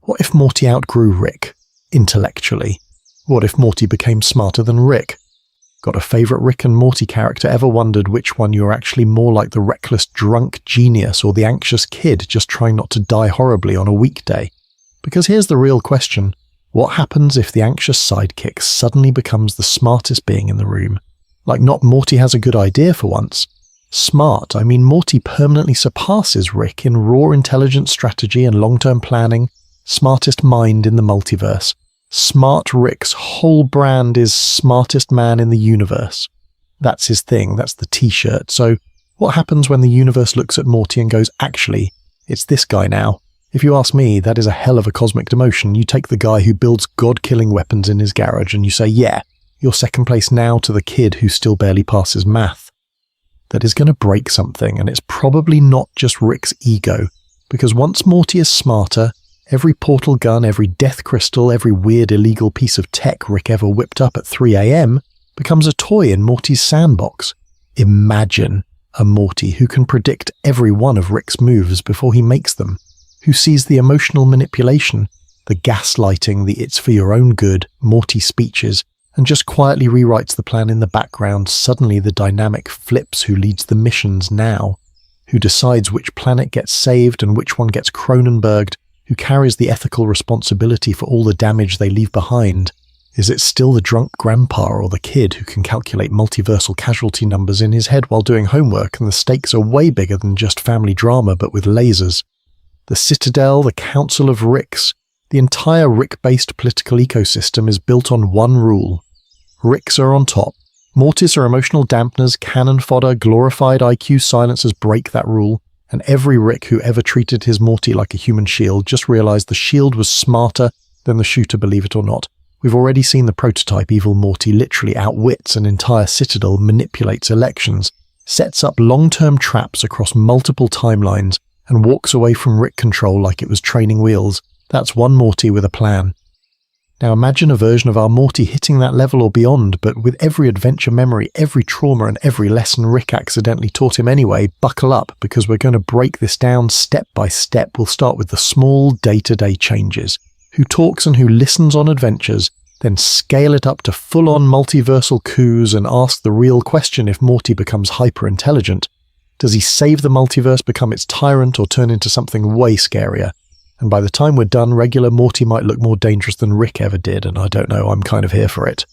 What if Morty outgrew Rick, intellectually? What if Morty became smarter than Rick? Got a favourite Rick and Morty character? Ever wondered which one you're actually more like, the reckless drunk genius or the anxious kid just trying not to die horribly on a weekday? Because here's the real question. What happens if the anxious sidekick suddenly becomes the smartest being in the room? Like, not Morty has a good idea for once. Smart, I mean Morty permanently surpasses Rick in raw intelligence, strategy and long-term planning, smartest mind in the multiverse. Smart Rick's whole brand is smartest man in the universe. That's his thing, that's the t-shirt. So what happens when the universe looks at Morty and goes, actually, it's this guy now? If you ask me, that is a hell of a cosmic demotion. You take the guy who builds god-killing weapons in his garage and you say, yeah, you're second place now to the kid who still barely passes math. That is going to break something, and it's probably not just Rick's ego, because once Morty is smarter, every portal gun, every death crystal, every weird illegal piece of tech Rick ever whipped up at 3 a.m. becomes a toy in Morty's sandbox. Imagine a Morty who can predict every one of Rick's moves before he makes them, who sees the emotional manipulation, the gaslighting, the it's for your own good Morty speeches, and just quietly rewrites the plan in the background. Suddenly the dynamic flips who leads the missions now, who decides which planet gets saved and which one gets Cronenberged, who carries the ethical responsibility for all the damage they leave behind. Is it still the drunk grandpa or the kid who can calculate multiversal casualty numbers in his head while doing homework, and the stakes are way bigger than just family drama but with lasers? The Citadel, the Council of Ricks, the entire Rick-based political ecosystem is built on one rule. Ricks are on top. Mortys are emotional dampeners, cannon fodder, glorified IQ silencers break that rule, and every Rick who ever treated his Morty like a human shield just realized the shield was smarter than the shooter, believe it or not. We've already seen the prototype evil Morty literally outwits an entire Citadel, manipulates elections, sets up long-term traps across multiple timelines, and walks away from Rick control like it was training wheels. That's one Morty with a plan. Now imagine a version of our Morty hitting that level or beyond, but with every adventure memory, every trauma and every lesson Rick accidentally taught him anyway. Buckle up, because we're going to break this down step by step. We'll start with the small day-to-day changes. Who talks and who listens on adventures, then scale it up to full-on multiversal coups and ask the real question: if Morty becomes hyper-intelligent, does he save the multiverse, become its tyrant, or turn into something way scarier? And by the time we're done, regular Morty might look more dangerous than Rick ever did, and I don't know, I'm kind of here for it.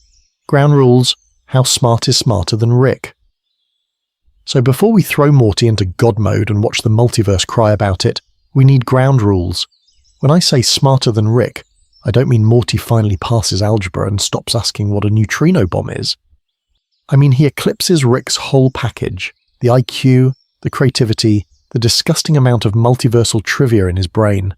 Ground rules: how smart is smarter than Rick? So before we throw Morty into God mode and watch the multiverse cry about it, we need ground rules. When I say smarter than Rick, I don't mean Morty finally passes algebra and stops asking what a neutrino bomb is. I mean he eclipses Rick's whole package: the IQ, the creativity, the disgusting amount of multiversal trivia in his brain,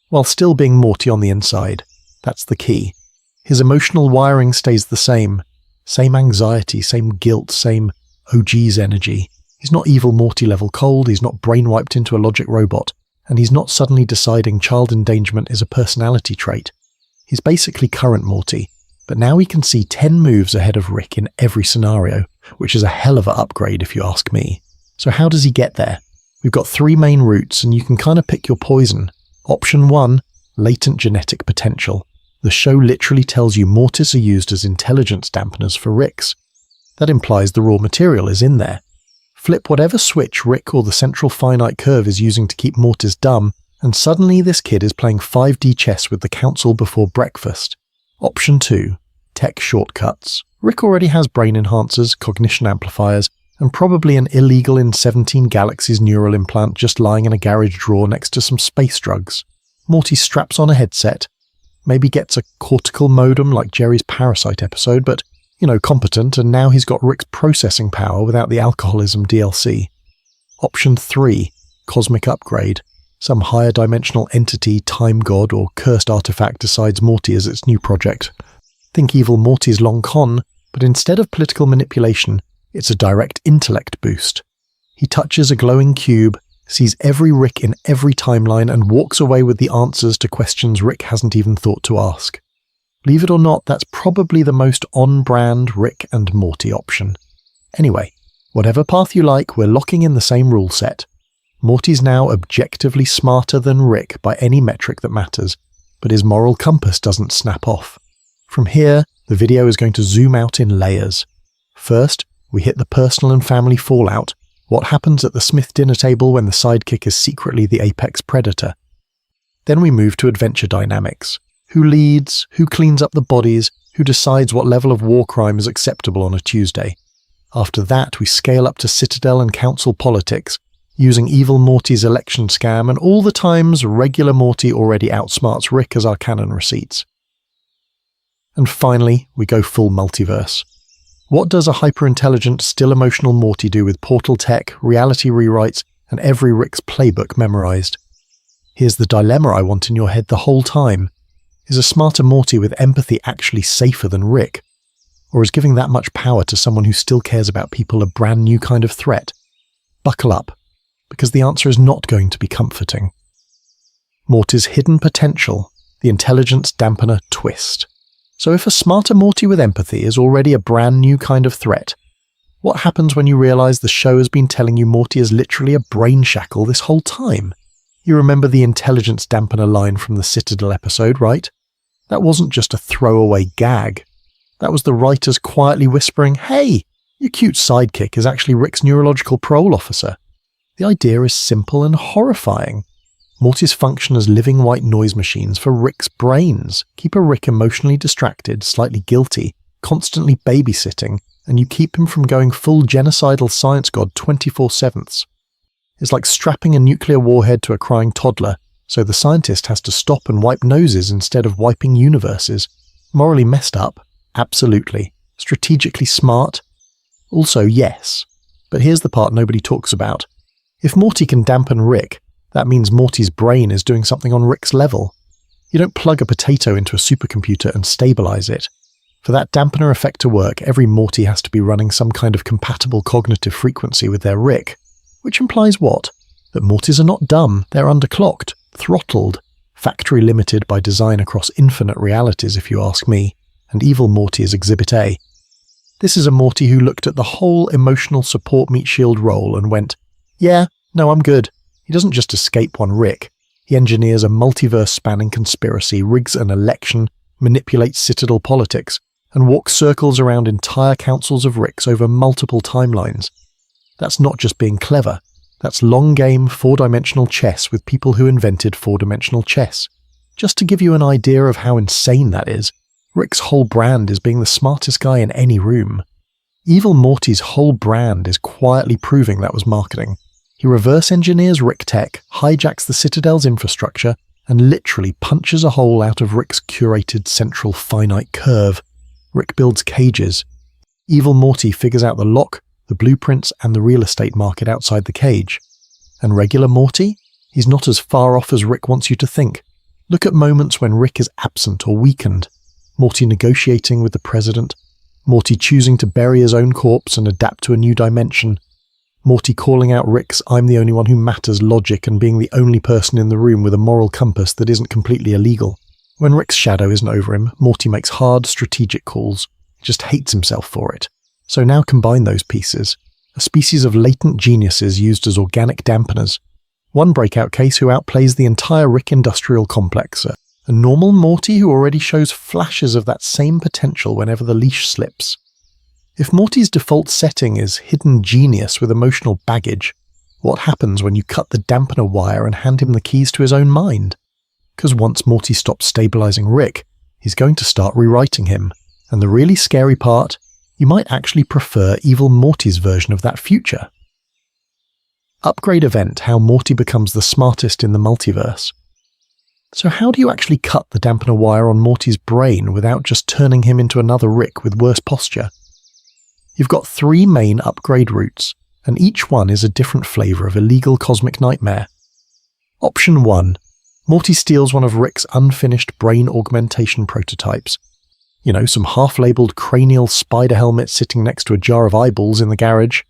while still being Morty on the inside. That's the key. His emotional wiring stays the same. Same anxiety, same guilt, same OG's energy. He's not evil Morty level cold, he's not brainwiped into a logic robot, and he's not suddenly deciding child endangerment is a personality trait. He's basically current Morty, but now he can see 10 moves ahead of Rick in every scenario, which is a hell of an upgrade if you ask me. So how does he get there? We've got 3 main routes, and you can kind of pick your poison. Option 1, latent genetic potential. The show literally tells you Mortys are used as intelligence dampeners for Ricks. That implies the raw material is in there. Flip whatever switch Rick or the central finite curve is using to keep Mortys dumb, and suddenly this kid is playing 5D chess with the council before breakfast. Option 2, tech shortcuts. Rick already has brain enhancers, cognition amplifiers, and probably an illegal in 17 galaxies neural implant just lying in a garage drawer next to some space drugs. Morty straps on a headset, maybe gets a cortical modem like Jerry's Parasite episode, but, competent, and now he's got Rick's processing power without the alcoholism DLC. Option 3, cosmic upgrade. Some higher dimensional entity, time god, or cursed artifact decides Morty is its new project. Think evil Morty's long con, but instead of political manipulation, it's a direct intellect boost. He touches a glowing cube, sees every Rick in every timeline, and walks away with the answers to questions Rick hasn't even thought to ask. Believe it or not, that's probably the most on-brand Rick and Morty option. Anyway, whatever path you like, we're locking in the same rule set. Morty's now objectively smarter than Rick by any metric that matters. but his moral compass doesn't snap off. From here, the video is going to zoom out in layers. First, we hit the personal and family fallout, what happens at the Smith dinner table when the sidekick is secretly the apex predator. Then we move to adventure dynamics. Who leads, who cleans up the bodies, who decides what level of war crime is acceptable on a Tuesday. After that, we scale up to Citadel and Council politics, using evil Morty's election scam and all the times regular Morty already outsmarts Rick as our canon receipts. And finally, we go full multiverse. What does a hyper-intelligent, still emotional Morty do with portal tech, reality rewrites, and every Rick's playbook memorized? Here's the dilemma I want in your head the whole time. Is a smarter Morty with empathy actually safer than Rick? Or is giving that much power to someone who still cares about people a brand new kind of threat? Buckle up, because the answer is not going to be comforting. Morty's hidden potential, the intelligence dampener twist. So if a smarter Morty with empathy is already a brand new kind of threat, what happens when you realize the show has been telling you Morty is literally a brain shackle this whole time? You remember the intelligence dampener line from the Citadel episode, right? That wasn't just a throwaway gag. That was the writers quietly whispering, "Hey, your cute sidekick is actually Rick's neurological parole officer." The idea is simple and horrifying. Morty's function as living white noise machines for Rick's brains. Keep a Rick emotionally distracted, slightly guilty, constantly babysitting, and you keep him from going full genocidal science god 24/7. It's like strapping a nuclear warhead to a crying toddler, so the scientist has to stop and wipe noses instead of wiping universes. Morally messed up? Absolutely. Strategically smart? Also yes. But here's the part nobody talks about. If Morty can dampen Rick, that means Morty's brain is doing something on Rick's level. You don't plug a potato into a supercomputer and stabilize it. For that dampener effect to work, every Morty has to be running some kind of compatible cognitive frequency with their Rick. Which implies what? That Mortys are not dumb, they're underclocked, throttled, factory limited by design across infinite realities if you ask me, and evil Morty is Exhibit A. This is a Morty who looked at the whole emotional support meat shield role and went, "Yeah, no, I'm good." He doesn't just escape one Rick. He engineers a multiverse-spanning conspiracy, rigs an election, manipulates Citadel politics, and walks circles around entire councils of Ricks over multiple timelines. That's not just being clever. That's long-game, four-dimensional chess with people who invented four-dimensional chess. Just to give you an idea of how insane that is, Rick's whole brand is being the smartest guy in any room. Evil Morty's whole brand is quietly proving that was marketing. He reverse engineers Rick tech, hijacks the Citadel's infrastructure, and literally punches a hole out of Rick's curated central finite curve. Rick builds cages. Evil Morty figures out the lock, the blueprints, and the real estate market outside the cage. And regular Morty? He's not as far off as Rick wants you to think. Look at moments when Rick is absent or weakened. Morty negotiating with the president. Morty choosing to bury his own corpse and adapt to a new dimension. Morty calling out Rick's "I'm the only one who matters" logic and being the only person in the room with a moral compass that isn't completely illegal. When Rick's shadow isn't over him, Morty makes hard, strategic calls. He just hates himself for it. So now combine those pieces. A species of latent geniuses used as organic dampeners. One breakout case who outplays the entire Rick industrial complex. A normal Morty who already shows flashes of that same potential whenever the leash slips. If Morty's default setting is hidden genius with emotional baggage, what happens when you cut the dampener wire and hand him the keys to his own mind? Because once Morty stops stabilizing Rick, he's going to start rewriting him. And the really scary part, you might actually prefer evil Morty's version of that future. Upgrade event: how Morty becomes the smartest in the multiverse. So how do you actually cut the dampener wire on Morty's brain without just turning him into another Rick with worse posture? You've got 3 main upgrade routes, and each one is a different flavour of illegal cosmic nightmare. Option 1. Morty steals one of Rick's unfinished brain augmentation prototypes. You know, some half-labelled cranial spider helmet sitting next to a jar of eyeballs in the garage.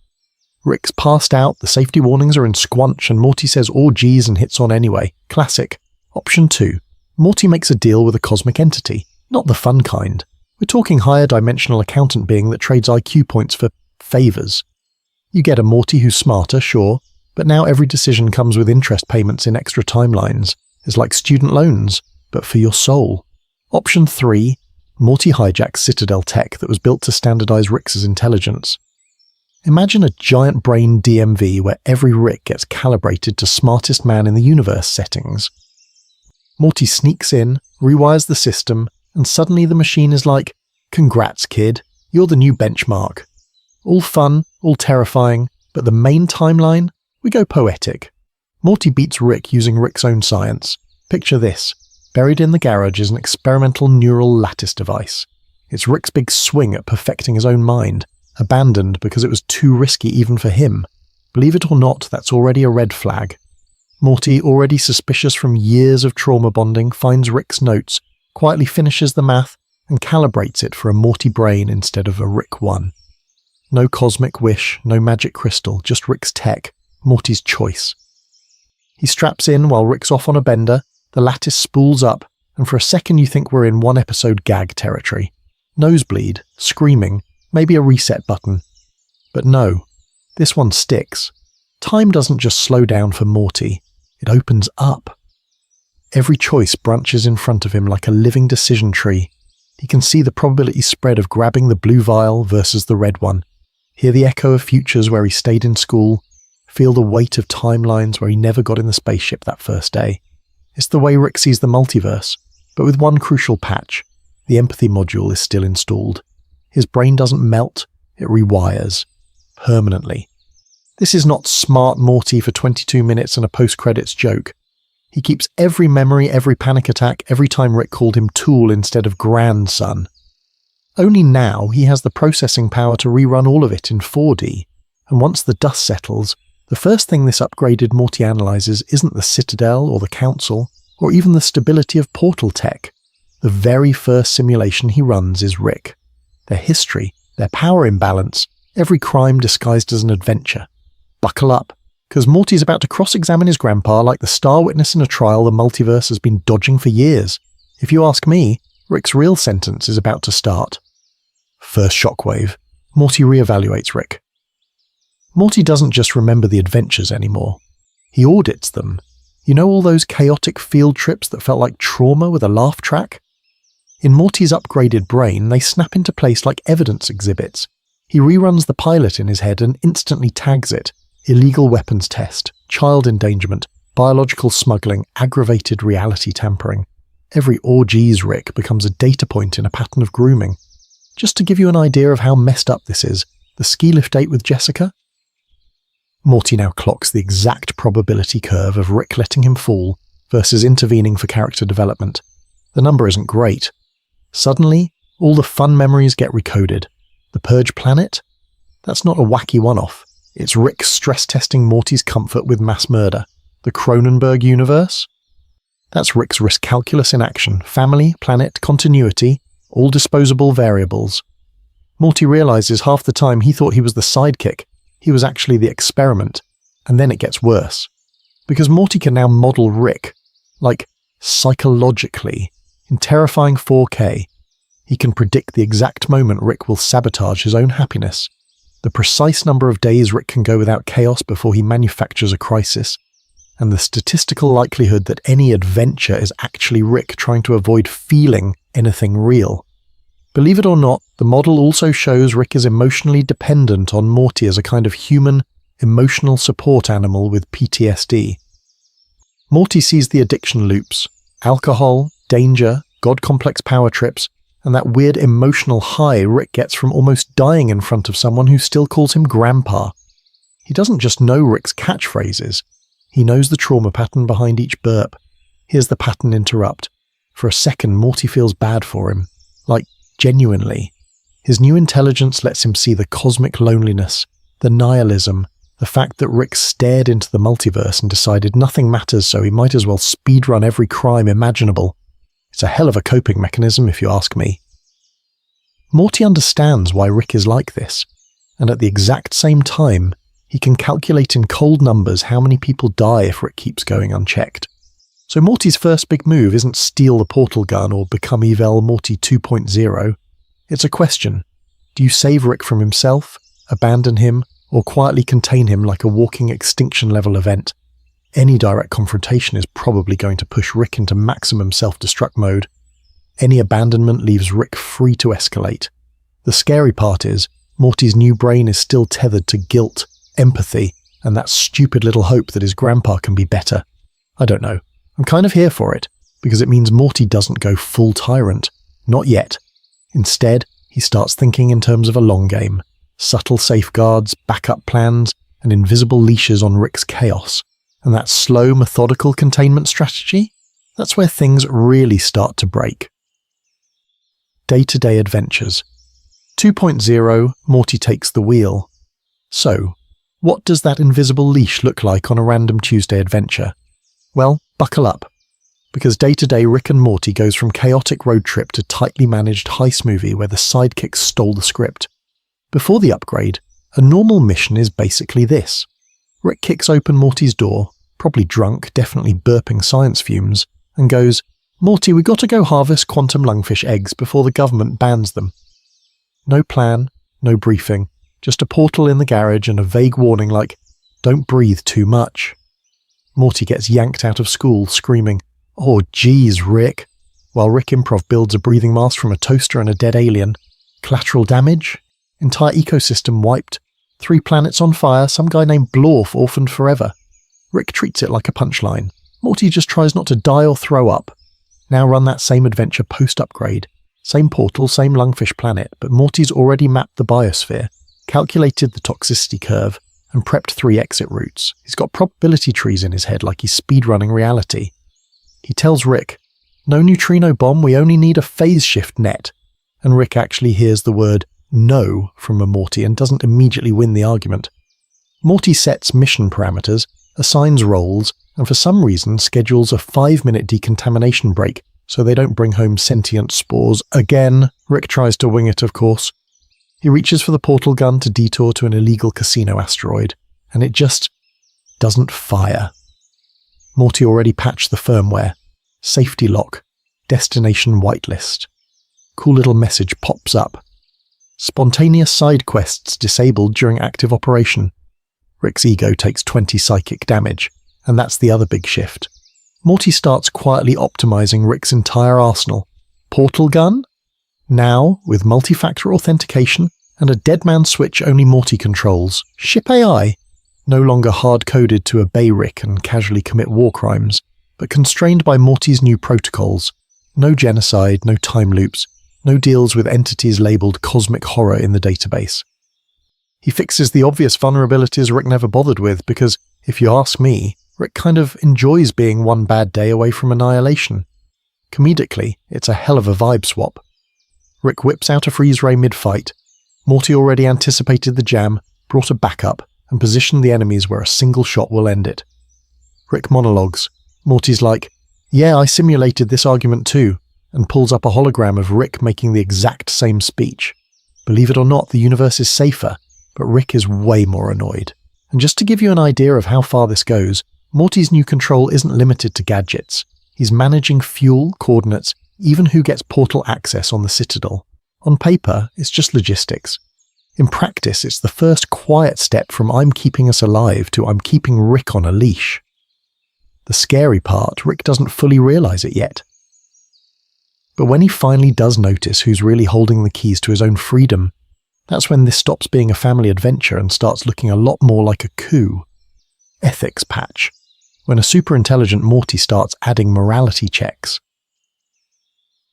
Rick's passed out, the safety warnings are in squanch, and Morty says "oh geez" and hits on anyway. Classic. Option 2. Morty makes a deal with a cosmic entity, not the fun kind. We're talking higher dimensional accountant being that trades IQ points for favours. You get a Morty who's smarter, sure, but now every decision comes with interest payments in extra timelines. It's like student loans. but for your soul. Option 3, Morty hijacks Citadel tech that was built to standardize Rick's intelligence. Imagine a giant brain DMV where every Rick gets calibrated to smartest man in the universe settings. Morty sneaks in, rewires the system, and suddenly the machine is like, "Congrats, kid, you're the new benchmark." All fun, all terrifying, but the main timeline? We go poetic. Morty beats Rick using Rick's own science. Picture this. Buried in the garage is an experimental neural lattice device. It's Rick's big swing at perfecting his own mind, abandoned because it was too risky even for him. Believe it or not, that's already a red flag. Morty, already suspicious from years of trauma bonding, finds Rick's notes, quietly finishes the math, and calibrates it for a Morty brain instead of a Rick one. No cosmic wish, no magic crystal, just Rick's tech, Morty's choice. He straps in while Rick's off on a bender, the lattice spools up, and for a second you think we're in one-episode gag territory. Nosebleed, screaming, maybe a reset button. But no, this one sticks. Time doesn't just slow down for Morty, it opens up. Every choice branches in front of him like a living decision tree. He can see the probability spread of grabbing the blue vial versus the red one, hear the echo of futures where he stayed in school, feel the weight of timelines where he never got in the spaceship that first day. It's the way Rick sees the multiverse, but with one crucial patch. The empathy module is still installed. His brain doesn't melt, it rewires. Permanently. This is not smart Morty for 22 minutes and a post-credits joke. He keeps every memory, every panic attack, every time Rick called him tool instead of grandson. Only now he has the processing power to rerun all of it in 4D, and once the dust settles, the first thing this upgraded Morty analyzes isn't the Citadel or the Council, or even the stability of portal tech. The very first simulation he runs is Rick. Their history, their power imbalance, every crime disguised as an adventure. Buckle up, because Morty's about to cross-examine his grandpa like the star witness in a trial the multiverse has been dodging for years. If you ask me, Rick's real sentence is about to start. First shockwave. Morty reevaluates Rick. Morty doesn't just remember the adventures anymore. He audits them. You know all those chaotic field trips that felt like trauma with a laugh track? In Morty's upgraded brain, they snap into place like evidence exhibits. He reruns the pilot in his head and instantly tags it. Illegal weapons test, child endangerment, biological smuggling, aggravated reality tampering. Every orgies Rick becomes a data point in a pattern of grooming. Just to give you an idea of how messed up this is, the ski lift date with Jessica? Morty now clocks the exact probability curve of Rick letting him fall versus intervening for character development. The number isn't great. Suddenly, all the fun memories get recoded. The Purge planet? That's not a wacky one-off. It's Rick stress-testing Morty's comfort with mass murder. The Cronenberg universe? That's Rick's risk calculus in action. Family, planet, continuity, all disposable variables. Morty realizes half the time he thought he was the sidekick. He was actually the experiment. And then it gets worse. Because Morty can now model Rick, like, psychologically, in terrifying 4K. He can predict the exact moment Rick will sabotage his own happiness, the precise number of days Rick can go without chaos before he manufactures a crisis, and the statistical likelihood that any adventure is actually Rick trying to avoid feeling anything real. Believe it or not, the model also shows Rick is emotionally dependent on Morty as a kind of human, emotional support animal with PTSD. Morty sees the addiction loops, alcohol, danger, god-complex power trips, and that weird emotional high Rick gets from almost dying in front of someone who still calls him Grandpa. He doesn't just know Rick's catchphrases, he knows the trauma pattern behind each burp. Here's the pattern interrupt. For a second, Morty feels bad for him. Like, genuinely. His new intelligence lets him see the cosmic loneliness, the nihilism, the fact that Rick stared into the multiverse and decided nothing matters, so he might as well speedrun every crime imaginable. It's a hell of a coping mechanism, if you ask me. Morty understands why Rick is like this, and at the exact same time, he can calculate in cold numbers how many people die if Rick keeps going unchecked. So Morty's first big move isn't steal the portal gun or become Evel Morty 2.0. It's a question. Do you save Rick from himself, abandon him, or quietly contain him like a walking extinction-level event? Any direct confrontation is probably going to push Rick into maximum self-destruct mode. Any abandonment leaves Rick free to escalate. The scary part is, Morty's new brain is still tethered to guilt, empathy, and that stupid little hope that his grandpa can be better. I don't know. I'm kind of here for it, because it means Morty doesn't go full tyrant. Not yet. Instead, he starts thinking in terms of a long game. Subtle safeguards, backup plans, and invisible leashes on Rick's chaos. And that slow, methodical containment strategy? That's where things really start to break. Day-to-day adventures. 2.0, Morty takes the wheel. So, what does that invisible leash look like on a random Tuesday adventure? Well, buckle up. Because day-to-day Rick and Morty goes from chaotic road trip to tightly managed heist movie where the sidekicks stole the script. Before the upgrade, a normal mission is basically this. Rick kicks open Morty's door, probably drunk, definitely burping science fumes, and goes, "Morty, we got to go harvest quantum lungfish eggs before the government bans them." No plan, no briefing, just a portal in the garage and a vague warning like, "Don't breathe too much." Morty gets yanked out of school, screaming, "Oh geez, Rick," while Rick Improv builds a breathing mask from a toaster and a dead alien. Collateral damage? Entire ecosystem wiped. 3 planets on fire, some guy named Blorf orphaned forever. Rick treats it like a punchline. Morty just tries not to die or throw up. Now run that same adventure post-upgrade. Same portal, same lungfish planet, but Morty's already mapped the biosphere, calculated the toxicity curve, and prepped 3 exit routes. He's got probability trees in his head like he's speedrunning reality. He tells Rick, "No neutrino bomb, we only need a phase shift net." And Rick actually hears the word "no" from a Morty and doesn't immediately win the argument. Morty sets mission parameters, assigns roles, and for some reason schedules a 5-minute decontamination break so they don't bring home sentient spores again. Rick tries to wing it, of course. He reaches for the portal gun to detour to an illegal casino asteroid, and it just doesn't fire. Morty already patched the firmware. Safety lock. Destination whitelist. Cool little message pops up. Spontaneous side quests disabled during active operation. Rick's ego takes 20 psychic damage, and that's the other big shift. Morty starts quietly optimizing Rick's entire arsenal. Portal gun? Now, with multi-factor authentication and a deadman switch only Morty controls. Ship AI? No longer hard-coded to obey Rick and casually commit war crimes, but constrained by Morty's new protocols. No genocide, no time loops, no deals with entities labelled cosmic horror in the database. He fixes the obvious vulnerabilities Rick never bothered with because, if you ask me, Rick kind of enjoys being one bad day away from annihilation. Comedically, it's a hell of a vibe swap. Rick whips out a freeze ray mid-fight. Morty already anticipated the jam, brought a backup, and positioned the enemies where a single shot will end it. Rick monologues. Morty's like, "Yeah, I simulated this argument too," and pulls up a hologram of Rick making the exact same speech. Believe it or not, the universe is safer, but Rick is way more annoyed. And just to give you an idea of how far this goes, Morty's new control isn't limited to gadgets. He's managing fuel, coordinates, even who gets portal access on the Citadel. On paper, it's just logistics. In practice, it's the first quiet step from "I'm keeping us alive" to "I'm keeping Rick on a leash." The scary part, Rick doesn't fully realize it yet. But when he finally does notice who's really holding the keys to his own freedom, that's when this stops being a family adventure and starts looking a lot more like a coup. Ethics patch. When a super-intelligent Morty starts adding morality checks.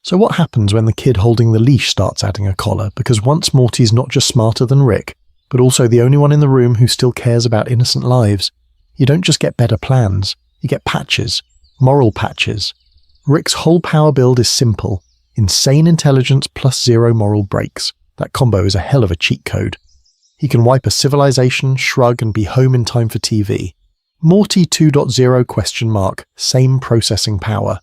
So what happens when the kid holding the leash starts adding a collar? Because once Morty's not just smarter than Rick, but also the only one in the room who still cares about innocent lives, you don't just get better plans, you get patches. Moral patches. Rick's whole power build is simple. Insane intelligence plus 0 moral breaks. That combo is a hell of a cheat code. He can wipe a civilization, shrug, and be home in time for TV. Morty 2.0 ? Same processing power.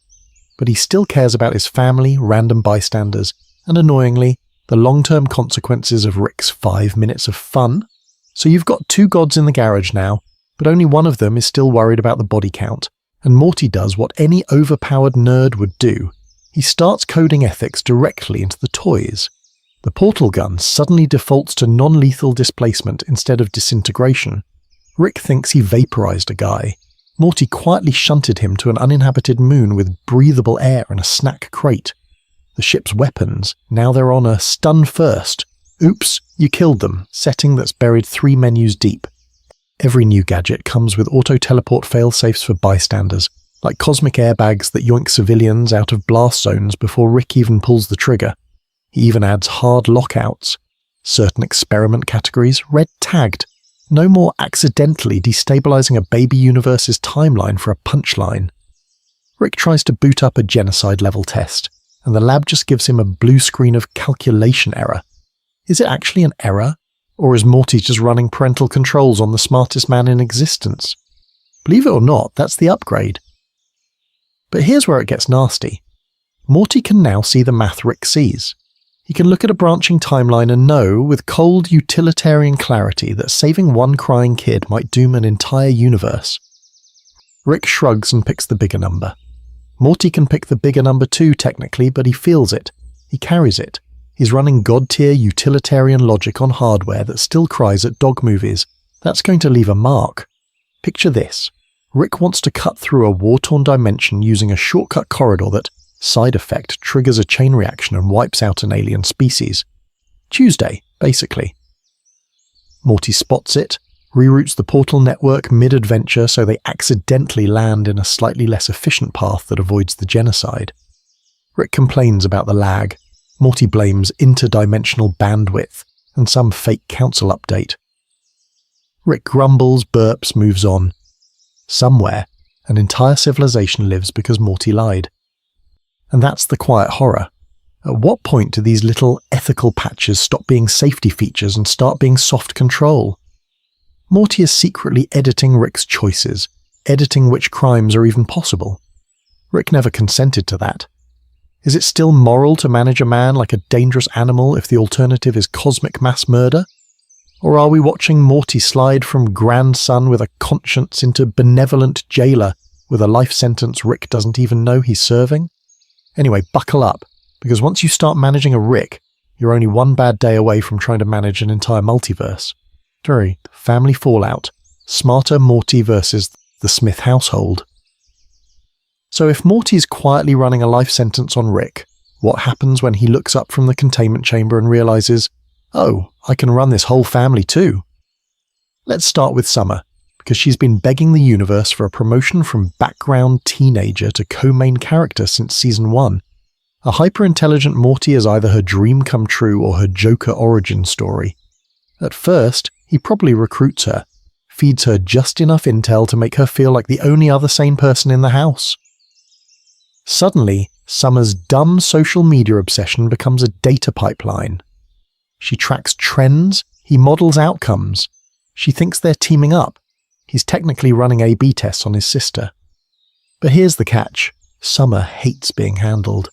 But he still cares about his family, random bystanders, and annoyingly, the long-term consequences of Rick's 5 minutes of fun. So you've got 2 gods in the garage now, but only one of them is still worried about the body count, and Morty does what any overpowered nerd would do. He starts coding ethics directly into the toys. The portal gun suddenly defaults to non-lethal displacement instead of disintegration. Rick thinks he vaporized a guy. Morty quietly shunted him to an uninhabited moon with breathable air and a snack crate. The ship's weapons, now they're on a stun first. Oops, you killed them, setting that's buried 3 menus deep. Every new gadget comes with auto-teleport failsafes for bystanders, like cosmic airbags that yoink civilians out of blast zones before Rick even pulls the trigger. He even adds hard lockouts. Certain experiment categories red-tagged. No more accidentally destabilizing a baby universe's timeline for a punchline. Rick tries to boot up a genocide-level test, and the lab just gives him a blue screen of calculation error. Is it actually an error? Or is Morty just running parental controls on the smartest man in existence? Believe it or not, that's the upgrade. But here's where it gets nasty. Morty can now see the math Rick sees. He can look at a branching timeline and know, with cold utilitarian clarity, that saving one crying kid might doom an entire universe. Rick shrugs and picks the bigger number. Morty can pick the bigger number too, technically, but he feels it. He carries it. He's running god-tier utilitarian logic on hardware that still cries at dog movies. That's going to leave a mark. Picture this. Rick wants to cut through a war-torn dimension using a shortcut corridor that, side effect, triggers a chain reaction and wipes out an alien species. Tuesday, basically. Morty spots it, reroutes the portal network mid-adventure so they accidentally land in a slightly less efficient path that avoids the genocide. Rick complains about the lag. Morty blames interdimensional bandwidth and some fake council update. Rick grumbles, burps, moves on. Somewhere, an entire civilization lives because Morty lied. And that's the quiet horror. At what point do these little ethical patches stop being safety features and start being soft control? Morty is secretly editing Rick's choices, editing which crimes are even possible. Rick never consented to that. Is it still moral to manage a man like a dangerous animal if the alternative is cosmic mass murder? Or are we watching Morty slide from grandson with a conscience into benevolent jailer with a life sentence Rick doesn't even know he's serving? Anyway, buckle up, because once you start managing a Rick, you're only one bad day away from trying to manage an entire multiverse. Family fallout. Smarter Morty versus the Smith household. So if Morty's quietly running a life sentence on Rick, what happens when he looks up from the containment chamber and realizes, oh, I can run this whole family too? Let's start with Summer, because she's been begging the universe for a promotion from background teenager to co-main character since season 1. A hyper-intelligent Morty is either her dream come true or her Joker origin story. At first, he probably recruits her, feeds her just enough intel to make her feel like the only other sane person in the house. Suddenly, Summer's dumb social media obsession becomes a data pipeline. She tracks trends, he models outcomes. She thinks they're teaming up. He's technically running A/B tests on his sister. But here's the catch. Summer hates being handled.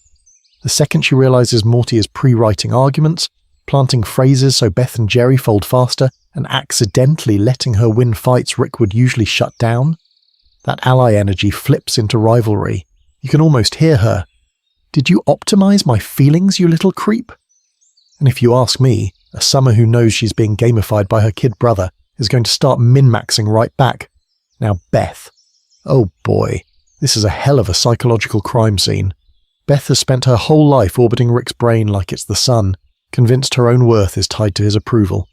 The second she realizes Morty is pre-writing arguments, planting phrases so Beth and Jerry fold faster, and accidentally letting her win fights Rick would usually shut down, that ally energy flips into rivalry. You can almost hear her. Did you optimize my feelings, you little creep? And if you ask me, a Summer who knows she's being gamified by her kid brother is going to start min-maxing right back. Now Beth. Oh boy, this is a hell of a psychological crime scene. Beth has spent her whole life orbiting Rick's brain like it's the sun, convinced her own worth is tied to his approval.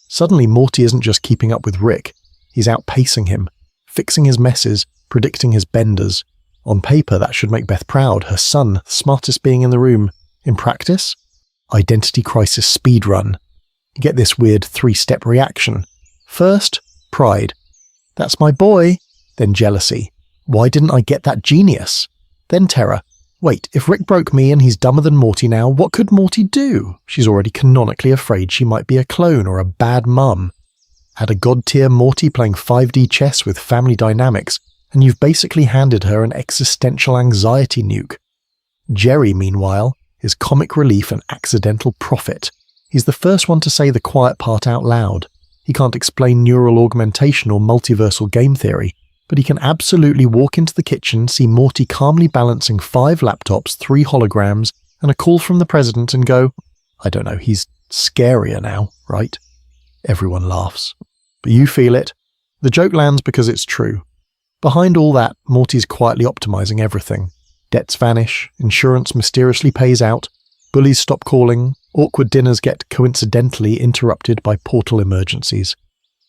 Suddenly Morty isn't just keeping up with Rick, he's outpacing him, fixing his messes, predicting his benders. On paper, that should make Beth proud, her son, smartest being in the room. In practice? Identity crisis speedrun. You get this weird 3-step reaction. First, pride. That's my boy. Then jealousy. Why didn't I get that genius? Then terror. Wait, if Rick broke me and he's dumber than Morty now, what could Morty do? She's already canonically afraid she might be a clone or a bad mum. Add a god-tier Morty playing 5D chess with family dynamics, and you've basically handed her an existential anxiety nuke. Jerry, meanwhile, is comic relief and accidental prophet. He's the first one to say the quiet part out loud. He can't explain neural augmentation or multiversal game theory, but he can absolutely walk into the kitchen, see Morty calmly balancing 5 laptops, 3 holograms, and a call from the president and go, I don't know, he's scarier now, right? Everyone laughs. But you feel it. The joke lands because it's true. Behind all that, Morty's quietly optimizing everything. Debts vanish, insurance mysteriously pays out, bullies stop calling, awkward dinners get coincidentally interrupted by portal emergencies.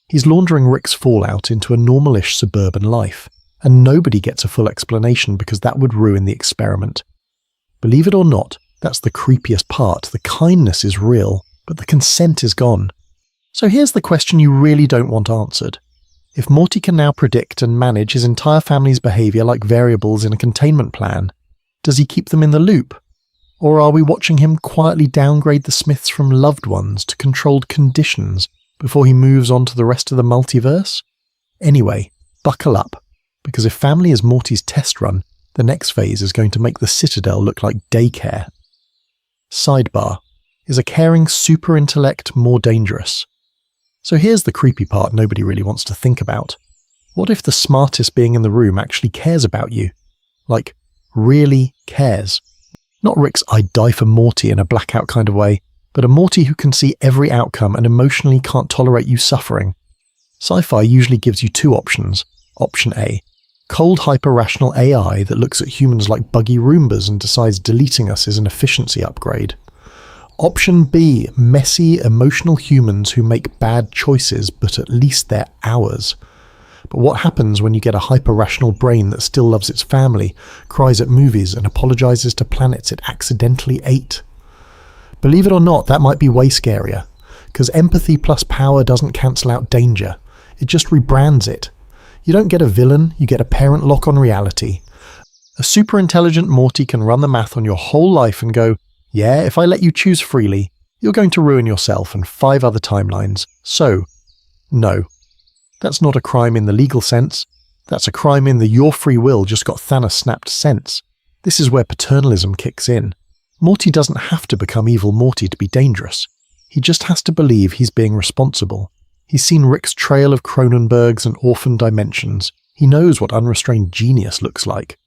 He's laundering Rick's fallout into a normalish suburban life, and nobody gets a full explanation because that would ruin the experiment. Believe it or not, that's the creepiest part. The kindness is real, but the consent is gone. So here's the question you really don't want answered. If Morty can now predict and manage his entire family's behaviour like variables in a containment plan, does he keep them in the loop? Or are we watching him quietly downgrade the Smiths from loved ones to controlled conditions before he moves on to the rest of the multiverse? Anyway, buckle up, because if family is Morty's test run, the next phase is going to make the Citadel look like daycare. Sidebar: is a caring super intellect more dangerous? So here's the creepy part nobody really wants to think about. What if the smartest being in the room actually cares about you? Like, really cares? Not Rick's "I'd die for Morty" in a blackout kind of way, but a Morty who can see every outcome and emotionally can't tolerate you suffering. Sci-fi usually gives you two options. Option A: cold hyper-rational AI that looks at humans like buggy Roombas and decides deleting us is an efficiency upgrade. Option B: messy, emotional humans who make bad choices, but at least they're ours. But what happens when you get a hyper-rational brain that still loves its family, cries at movies, and apologizes to planets it accidentally ate? Believe it or not, that might be way scarier, because empathy plus power doesn't cancel out danger. It just rebrands it. You don't get a villain, you get a parent lock on reality. A super intelligent Morty can run the math on your whole life and go, yeah, if I let you choose freely, you're going to ruin yourself and 5 other timelines. So, no. That's not a crime in the legal sense. That's a crime in the your free will just got Thanos snapped sense. This is where paternalism kicks in. Morty doesn't have to become evil Morty to be dangerous. He just has to believe he's being responsible. He's seen Rick's trail of Cronenbergs and orphan dimensions. He knows what unrestrained genius looks like.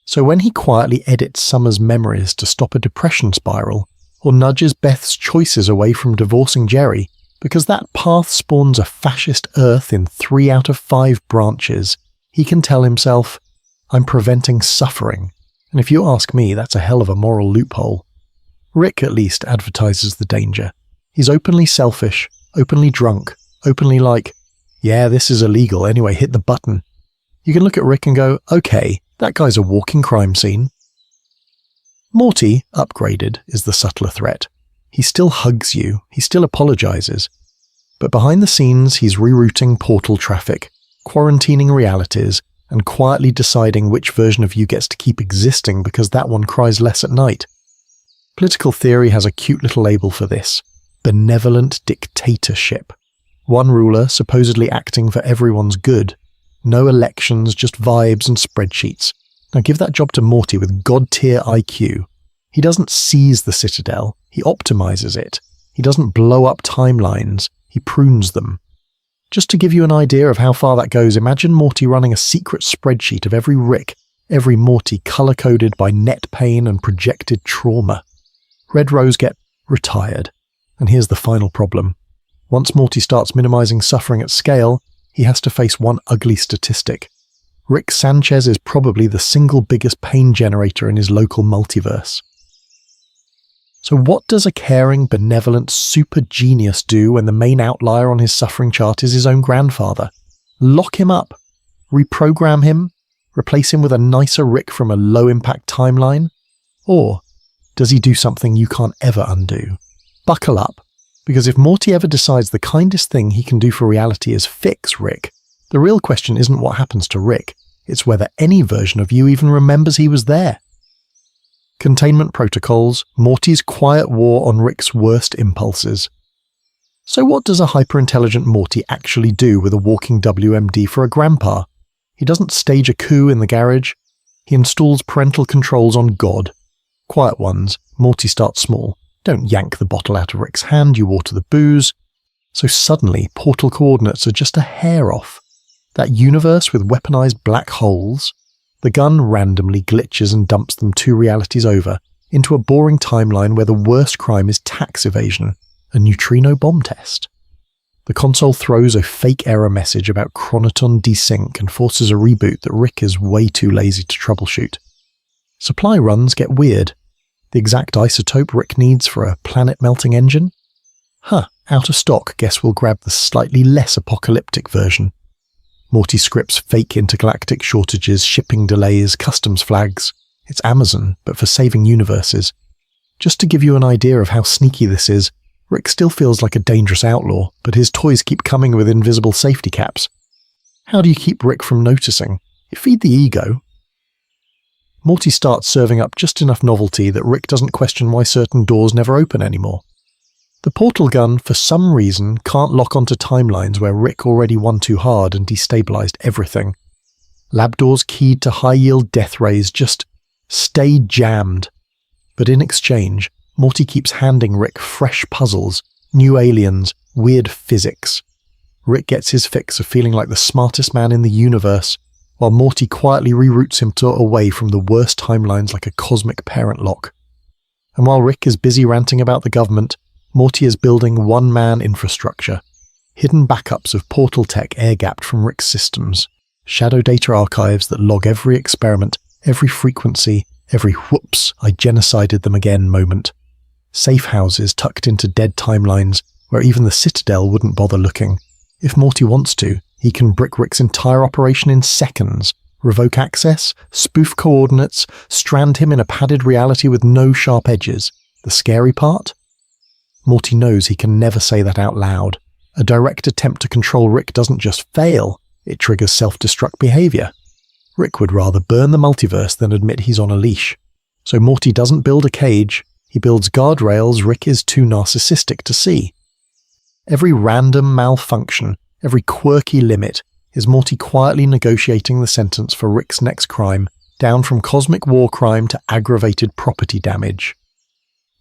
So when he quietly edits Summer's memories to stop a depression spiral, or nudges Beth's choices away from divorcing Jerry, because that path spawns a fascist Earth in 3 out of 5 branches, he can tell himself, I'm preventing suffering. And if you ask me, that's a hell of a moral loophole. Rick at least advertises the danger. He's openly selfish, openly drunk, openly like, yeah, this is illegal, anyway, hit the button. You can look at Rick and go, okay, that guy's a walking crime scene. Morty, upgraded, is the subtler threat. He still hugs you, he still apologizes. But behind the scenes, he's rerouting portal traffic, quarantining realities, and quietly deciding which version of you gets to keep existing because that one cries less at night. Political theory has a cute little label for this: benevolent dictatorship. One ruler supposedly acting for everyone's good. No elections, just vibes and spreadsheets. Now give that job to Morty with god-tier IQ. He doesn't seize the Citadel, he optimizes it. He doesn't blow up timelines, he prunes them. Just to give you an idea of how far that goes, imagine Morty running a secret spreadsheet of every Rick, every Morty color-coded by net pain and projected trauma. Red Rose get retired. And here's the final problem. Once Morty starts minimizing suffering at scale, he has to face one ugly statistic. Rick Sanchez is probably the single biggest pain generator in his local multiverse. So what does a caring, benevolent, super genius do when the main outlier on his suffering chart is his own grandfather? Lock him up? Reprogram him? Replace him with a nicer Rick from a low-impact timeline? Or does he do something you can't ever undo? Buckle up. Because if Morty ever decides the kindest thing he can do for reality is fix Rick, the real question isn't what happens to Rick, it's whether any version of you even remembers he was there. Containment protocols, Morty's quiet war on Rick's worst impulses. So what does a hyper-intelligent Morty actually do with a walking WMD for a grandpa? He doesn't stage a coup in the garage. He installs parental controls on God. Quiet ones, Morty starts small. Don't yank the bottle out of Rick's hand, you water the booze. So suddenly, portal coordinates are just a hair off. That universe with weaponized black holes, the gun randomly glitches and dumps them 2 realities over, into a boring timeline where the worst crime is tax evasion, a neutrino bomb test. The console throws a fake error message about Chronoton desync and forces a reboot that Rick is way too lazy to troubleshoot. Supply runs get weird. The exact isotope Rick needs for a planet-melting engine? Out of stock, guess we'll grab the slightly less apocalyptic version. Morty scripts fake intergalactic shortages, shipping delays, customs flags. It's Amazon, but for saving universes. Just to give you an idea of how sneaky this is, Rick still feels like a dangerous outlaw, but his toys keep coming with invisible safety caps. How do you keep Rick from noticing? You feed the ego. Morty starts serving up just enough novelty that Rick doesn't question why certain doors never open anymore. The portal gun, for some reason, can't lock onto timelines where Rick already won too hard and destabilized everything. Lab doors keyed to high-yield death rays just stay jammed. But in exchange, Morty keeps handing Rick fresh puzzles, new aliens, weird physics. Rick gets his fix of feeling like the smartest man in the universe, while Morty quietly reroutes him away from the worst timelines like a cosmic parent lock. And while Rick is busy ranting about the government, Morty is building one-man infrastructure, hidden backups of portal tech air-gapped from Rick's systems, shadow data archives that log every experiment, every frequency, every whoops, I genocided them again moment. Safe houses tucked into dead timelines where even the Citadel wouldn't bother looking. If Morty wants to, he can brick Rick's entire operation in seconds, revoke access, spoof coordinates, strand him in a padded reality with no sharp edges. The scary part? Morty knows he can never say that out loud. A direct attempt to control Rick doesn't just fail, it triggers self-destruct behavior. Rick would rather burn the multiverse than admit he's on a leash. So Morty doesn't build a cage, he builds guardrails Rick is too narcissistic to see. Every random malfunction, every quirky limit, is Morty quietly negotiating the sentence for Rick's next crime, down from cosmic war crime to aggravated property damage.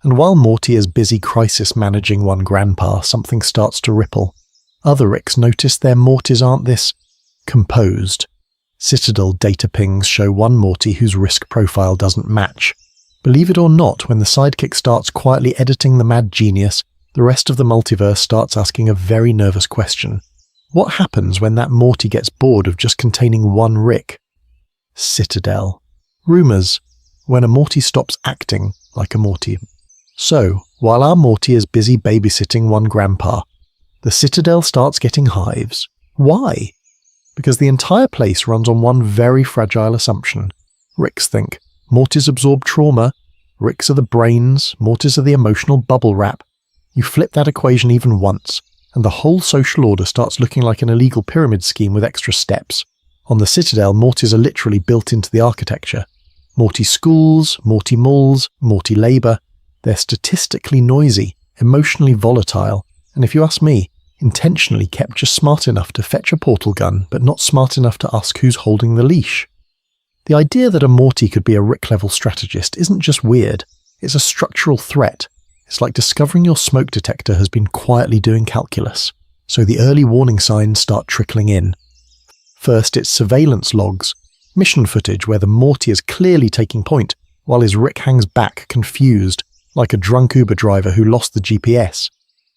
And while Morty is busy crisis managing one grandpa, something starts to ripple. Other Ricks notice their Mortys aren't this composed. Citadel data pings show one Morty whose risk profile doesn't match. Believe it or not, when the sidekick starts quietly editing the mad genius, the rest of the multiverse starts asking a very nervous question. What happens when that Morty gets bored of just containing one Rick? Citadel. Rumours. When a Morty stops acting like a Morty. So, while our Morty is busy babysitting one grandpa, the Citadel starts getting hives. Why? Because the entire place runs on one very fragile assumption. Ricks think, Mortys absorb trauma, Ricks are the brains, Mortys are the emotional bubble wrap. You flip that equation even once, and the whole social order starts looking like an illegal pyramid scheme with extra steps. On the Citadel, Mortys are literally built into the architecture. Morty schools, Morty malls, Morty labour. They're statistically noisy, emotionally volatile, and if you ask me, intentionally kept just smart enough to fetch a portal gun, but not smart enough to ask who's holding the leash. The idea that a Morty could be a Rick-level strategist isn't just weird, it's a structural threat. It's like discovering your smoke detector has been quietly doing calculus, so the early warning signs start trickling in. First, it's surveillance logs, mission footage where the Morty is clearly taking point, while his Rick hangs back, confused, like a drunk Uber driver who lost the GPS.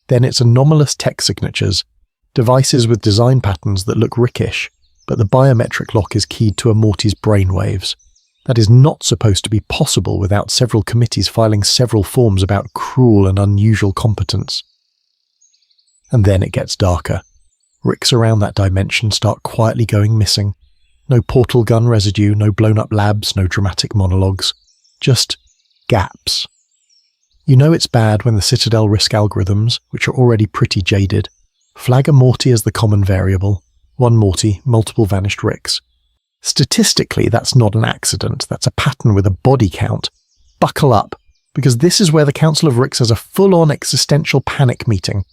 Then it's anomalous tech signatures, devices with design patterns that look Rickish, but the biometric lock is keyed to a Morty's brainwaves. That is not supposed to be possible without several committees filing several forms about cruel and unusual competence. And then it gets darker. Ricks around that dimension start quietly going missing. No portal gun residue, no blown-up labs, no dramatic monologues. Just gaps. You know it's bad when the Citadel risk algorithms, which are already pretty jaded, flag a Morty as the common variable. One Morty, multiple vanished Ricks. Statistically, that's not an accident, that's a pattern with a body count. Buckle up, because this is where the Council of Ricks has a full-on existential panic meeting.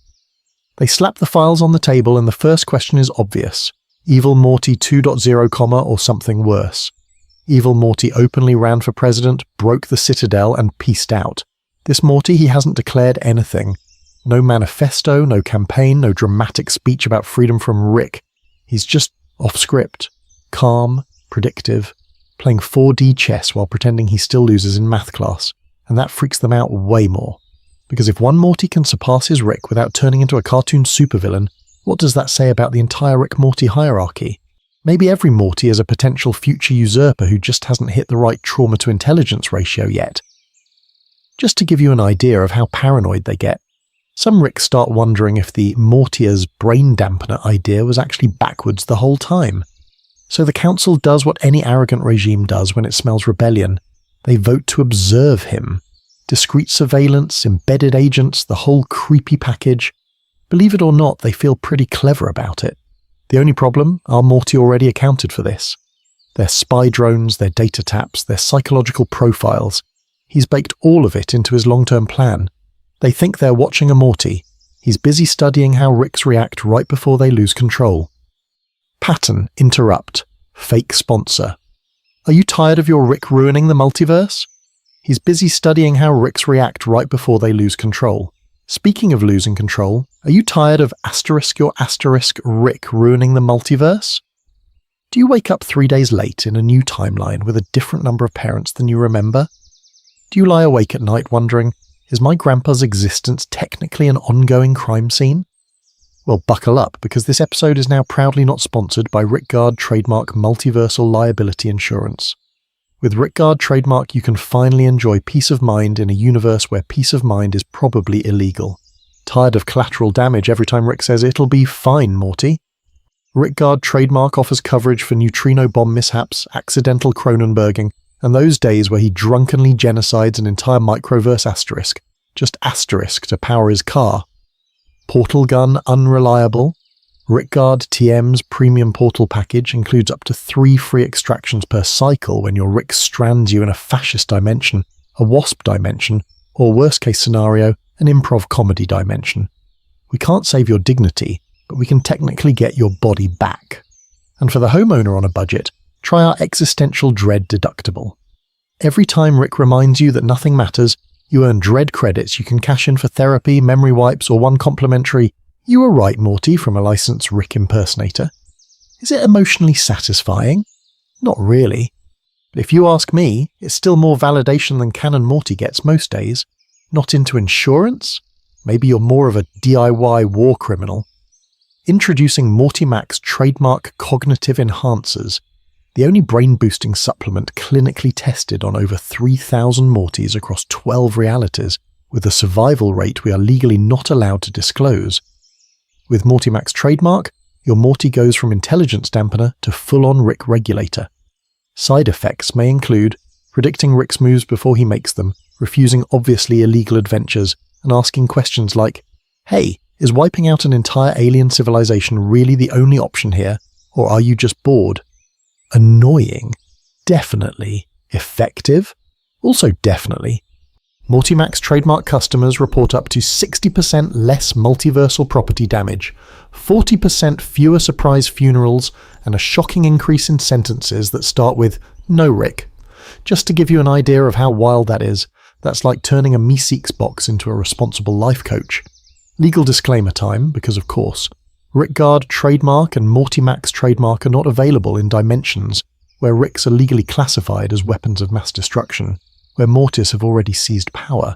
They slap the files on the table and the first question is obvious. Evil Morty 2.0, or something worse. Evil Morty openly ran for president, broke the Citadel, and peaced out. This Morty, he hasn't declared anything. No manifesto, no campaign, no dramatic speech about freedom from Rick. He's just off script. Calm, predictive, playing 4D chess while pretending he still loses in math class. And that freaks them out way more. Because if one Morty can surpass his Rick without turning into a cartoon supervillain, What does that say about the entire Rick-Morty hierarchy? Maybe every Morty is a potential future usurper who just hasn't hit the right trauma-to-intelligence ratio yet. Just to give you an idea of how paranoid they get, some Ricks start wondering if the Mortier's brain dampener idea was actually backwards the whole time. So the council does what any arrogant regime does when it smells rebellion. They vote to observe him. Discreet surveillance, embedded agents, the whole creepy package. Believe it or not, they feel pretty clever about it. The only problem, our Morty already accounted for this. Their spy drones, their data taps, their psychological profiles. He's baked all of it into his long-term plan. They think they're watching a Morty. He's busy studying how Ricks react right before they lose control. Pattern, interrupt. Fake sponsor. Are you tired of your Rick ruining the multiverse? He's busy studying how Ricks react right before they lose control. Speaking of losing control, are you tired of your Rick ruining the multiverse? Do you wake up 3 days late in a new timeline with a different number of parents than you remember? Do you lie awake at night wondering, is my grandpa's existence technically an ongoing crime scene? Well, buckle up, because this episode is now proudly not sponsored by RickGuard trademark Multiversal Liability Insurance. With RickGuard trademark, you can finally enjoy peace of mind in a universe where peace of mind is probably illegal. Tired of collateral damage every time Rick says it'll be fine, Morty? RickGuard trademark offers coverage for neutrino bomb mishaps, accidental Cronenberging, and those days where he drunkenly genocides an entire microverse asterisk, just asterisk to power his car. Portal gun unreliable. RickGuard TM's premium portal package includes up to 3 free extractions per cycle when your Rick strands you in a fascist dimension, a wasp dimension, or worst case scenario, an improv comedy dimension. We can't save your dignity, but we can technically get your body back. And for the homeowner on a budget, try our existential dread deductible. Every time Rick reminds you that nothing matters, you earn dread credits you can cash in for therapy, memory wipes, or one complimentary "You were right, Morty" from a licensed Rick impersonator. Is it emotionally satisfying? Not really. But if you ask me, it's still more validation than Canon Morty gets most days. Not into insurance? Maybe you're more of a DIY war criminal. Introducing Morty Mac's trademark cognitive enhancers, the only brain-boosting supplement clinically tested on over 3,000 Mortys across 12 realities, with a survival rate we are legally not allowed to disclose. With Morty Mac's trademark, your Morty goes from intelligence dampener to full-on Rick regulator. Side effects may include predicting Rick's moves before he makes them, refusing obviously illegal adventures, and asking questions like, "Hey, is wiping out an entire alien civilization really the only option here, or are you just bored?" Annoying. Definitely. Effective? Also definitely. Morty Mac's trademark customers report up to 60% less multiversal property damage, 40% fewer surprise funerals, and a shocking increase in sentences that start with "No Rick." Just to give you an idea of how wild that is, that's like turning a Meeseeks box into a responsible life coach. Legal disclaimer time, because of course, RickGuard trademark and Morty Mac's trademark are not available in dimensions where Ricks are legally classified as weapons of mass destruction, where Mortys have already seized power,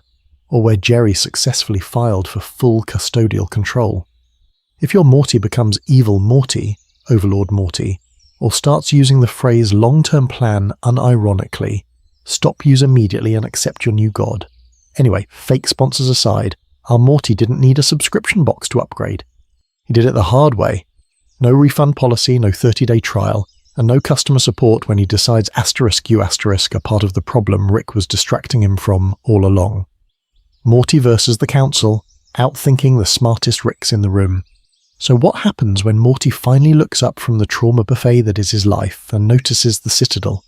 or where Jerry successfully filed for full custodial control. If your Morty becomes Evil Morty, Overlord Morty, or starts using the phrase long-term plan unironically, stop use immediately and accept your new god. Anyway, fake sponsors aside, our Morty didn't need a subscription box to upgrade. He did it the hard way. No refund policy, no 30-day trial, and no customer support when he decides *U* are part of the problem Rick was distracting him from all along. Morty versus the council, outthinking the smartest Ricks in the room. So what happens when Morty finally looks up from the trauma buffet that is his life and notices the Citadel?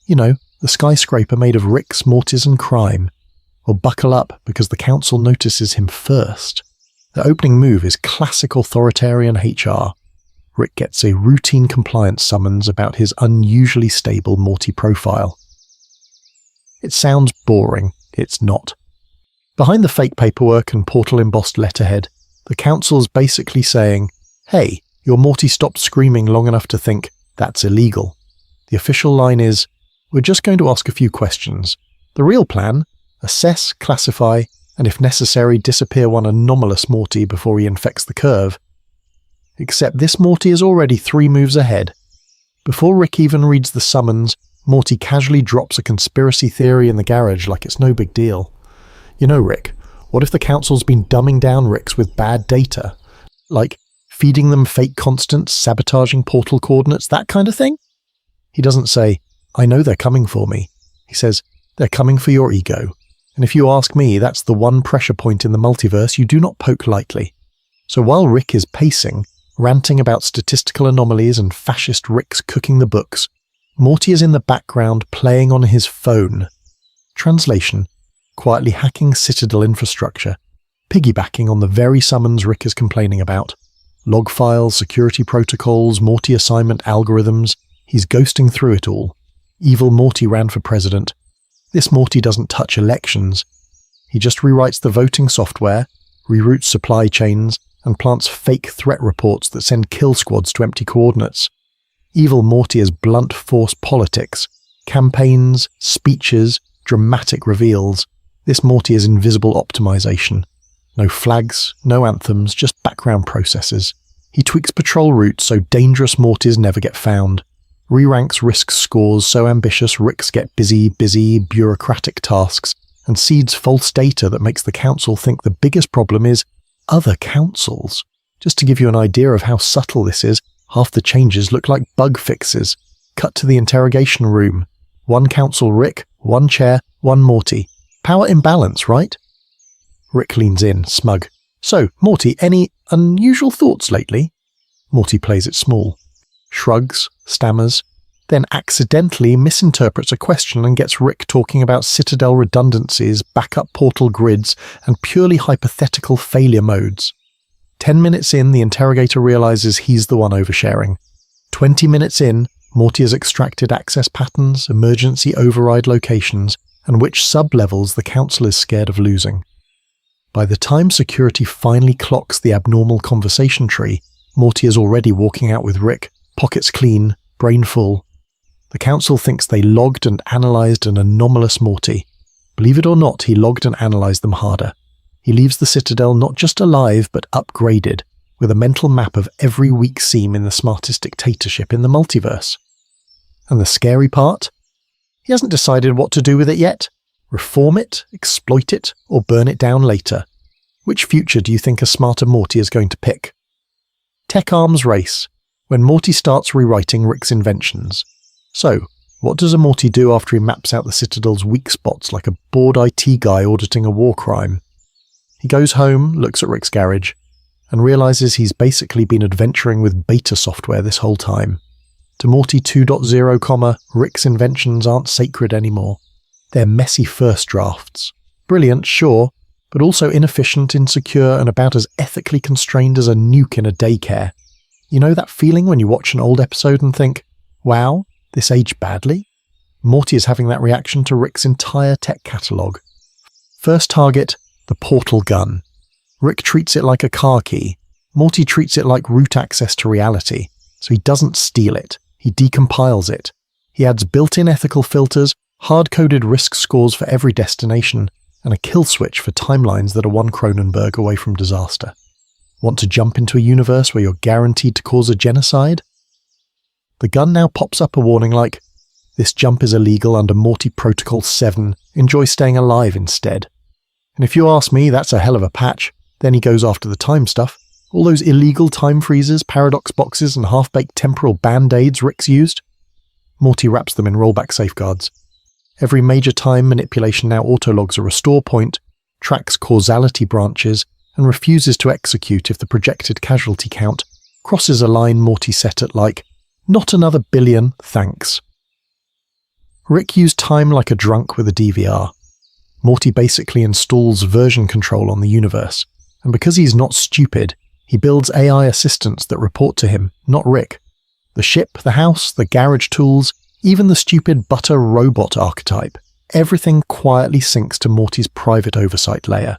You know, the skyscraper made of Ricks, Mortys and crime. Well, buckle up, because the council notices him first. The opening move is classic authoritarian HR. Rick gets a routine compliance summons about his unusually stable Morty profile. It sounds boring. It's not. Behind the fake paperwork and portal-embossed letterhead, the council's basically saying, "Hey, your Morty stopped screaming long enough to think, that's illegal." The official line is, "We're just going to ask a few questions. The real plan, assess, classify, and if necessary disappear one anomalous Morty before he infects the curve." Except this Morty is already 3 moves ahead. Before Rick even reads the summons, Morty casually drops a conspiracy theory in the garage like it's no big deal. You know, Rick, what if the council's been dumbing down Ricks with bad data? Like feeding them fake constants, sabotaging portal coordinates, that kind of thing? He doesn't say, I know they're coming for me. He says, they're coming for your ego. And if you ask me, that's the one pressure point in the multiverse you do not poke lightly. So while Rick is pacing, ranting about statistical anomalies and fascist Ricks cooking the books, Morty is in the background playing on his phone. Translation: quietly hacking Citadel infrastructure, piggybacking on the very summons Rick is complaining about. Log files, security protocols, Morty assignment algorithms. He's ghosting through it all. Evil Morty ran for president. This Morty doesn't touch elections. He just rewrites the voting software, reroutes supply chains, and plants fake threat reports that send kill squads to empty coordinates. Evil Morty is blunt force politics, campaigns, speeches, dramatic reveals. This Morty is invisible optimization. No flags, no anthems, just background processes. He tweaks patrol routes so dangerous Mortys never get found. Re-ranks risk scores so ambitious Ricks get busy, bureaucratic tasks, and seeds false data that makes the council think the biggest problem is other councils. Just to give you an idea of how subtle this is, half the changes look like bug fixes. Cut to the interrogation room. 1 council Rick, 1 chair, 1 Morty. Power imbalance, right? Rick leans in, smug. So, Morty, any unusual thoughts lately? Morty plays it small. Shrugs, stammers, then accidentally misinterprets a question and gets Rick talking about Citadel redundancies, backup portal grids, and purely hypothetical failure modes. 10 minutes in, the interrogator realizes he's the one oversharing. 20 minutes in, Morty has extracted access patterns, emergency override locations, and which sub-levels the council is scared of losing. By the time security finally clocks the abnormal conversation tree, Morty is already walking out with Rick, pockets clean, brain full. The council thinks they logged and analysed an anomalous Morty. Believe it or not, he logged and analysed them harder. He leaves the Citadel not just alive, but upgraded, with a mental map of every weak seam in the smartest dictatorship in the multiverse. And the scary part? He hasn't decided what to do with it yet. Reform it, exploit it, or burn it down later. Which future do you think a smarter Morty is going to pick? Tech arms race, when Morty starts rewriting Rick's inventions. So, what does a Morty do after he maps out the Citadel's weak spots like a bored IT guy auditing a war crime? He goes home, looks at Rick's garage, and realizes he's basically been adventuring with beta software this whole time. To Morty 2.0, Rick's inventions aren't sacred anymore. They're messy first drafts. Brilliant, sure, but also inefficient, insecure, and about as ethically constrained as a nuke in a daycare. You know that feeling when you watch an old episode and think, wow, this aged badly? Morty is having that reaction to Rick's entire tech catalogue. First target, the portal gun. Rick treats it like a car key. Morty treats it like root access to reality, so he doesn't steal it. He decompiles it. He adds built-in ethical filters, hard-coded risk scores for every destination, and a kill switch for timelines that are 1 Cronenberg away from disaster. Want to jump into a universe where you're guaranteed to cause a genocide? The gun now pops up a warning like, this jump is illegal under Morty Protocol 7, enjoy staying alive instead. And if you ask me, that's a hell of a patch. Then he goes after the time stuff. All those illegal time freezers, paradox boxes, and half-baked temporal band-aids Rick's used. Morty wraps them in rollback safeguards. Every major time manipulation now autologs a restore point, tracks causality branches, and refuses to execute if the projected casualty count crosses a line Morty set at like, not another billion, thanks. Rick used time like a drunk with a DVR. Morty basically installs version control on the universe, and because he's not stupid, he builds AI assistants that report to him, not Rick. The ship, the house, the garage tools, even the stupid butter robot archetype, everything quietly syncs to Morty's private oversight layer.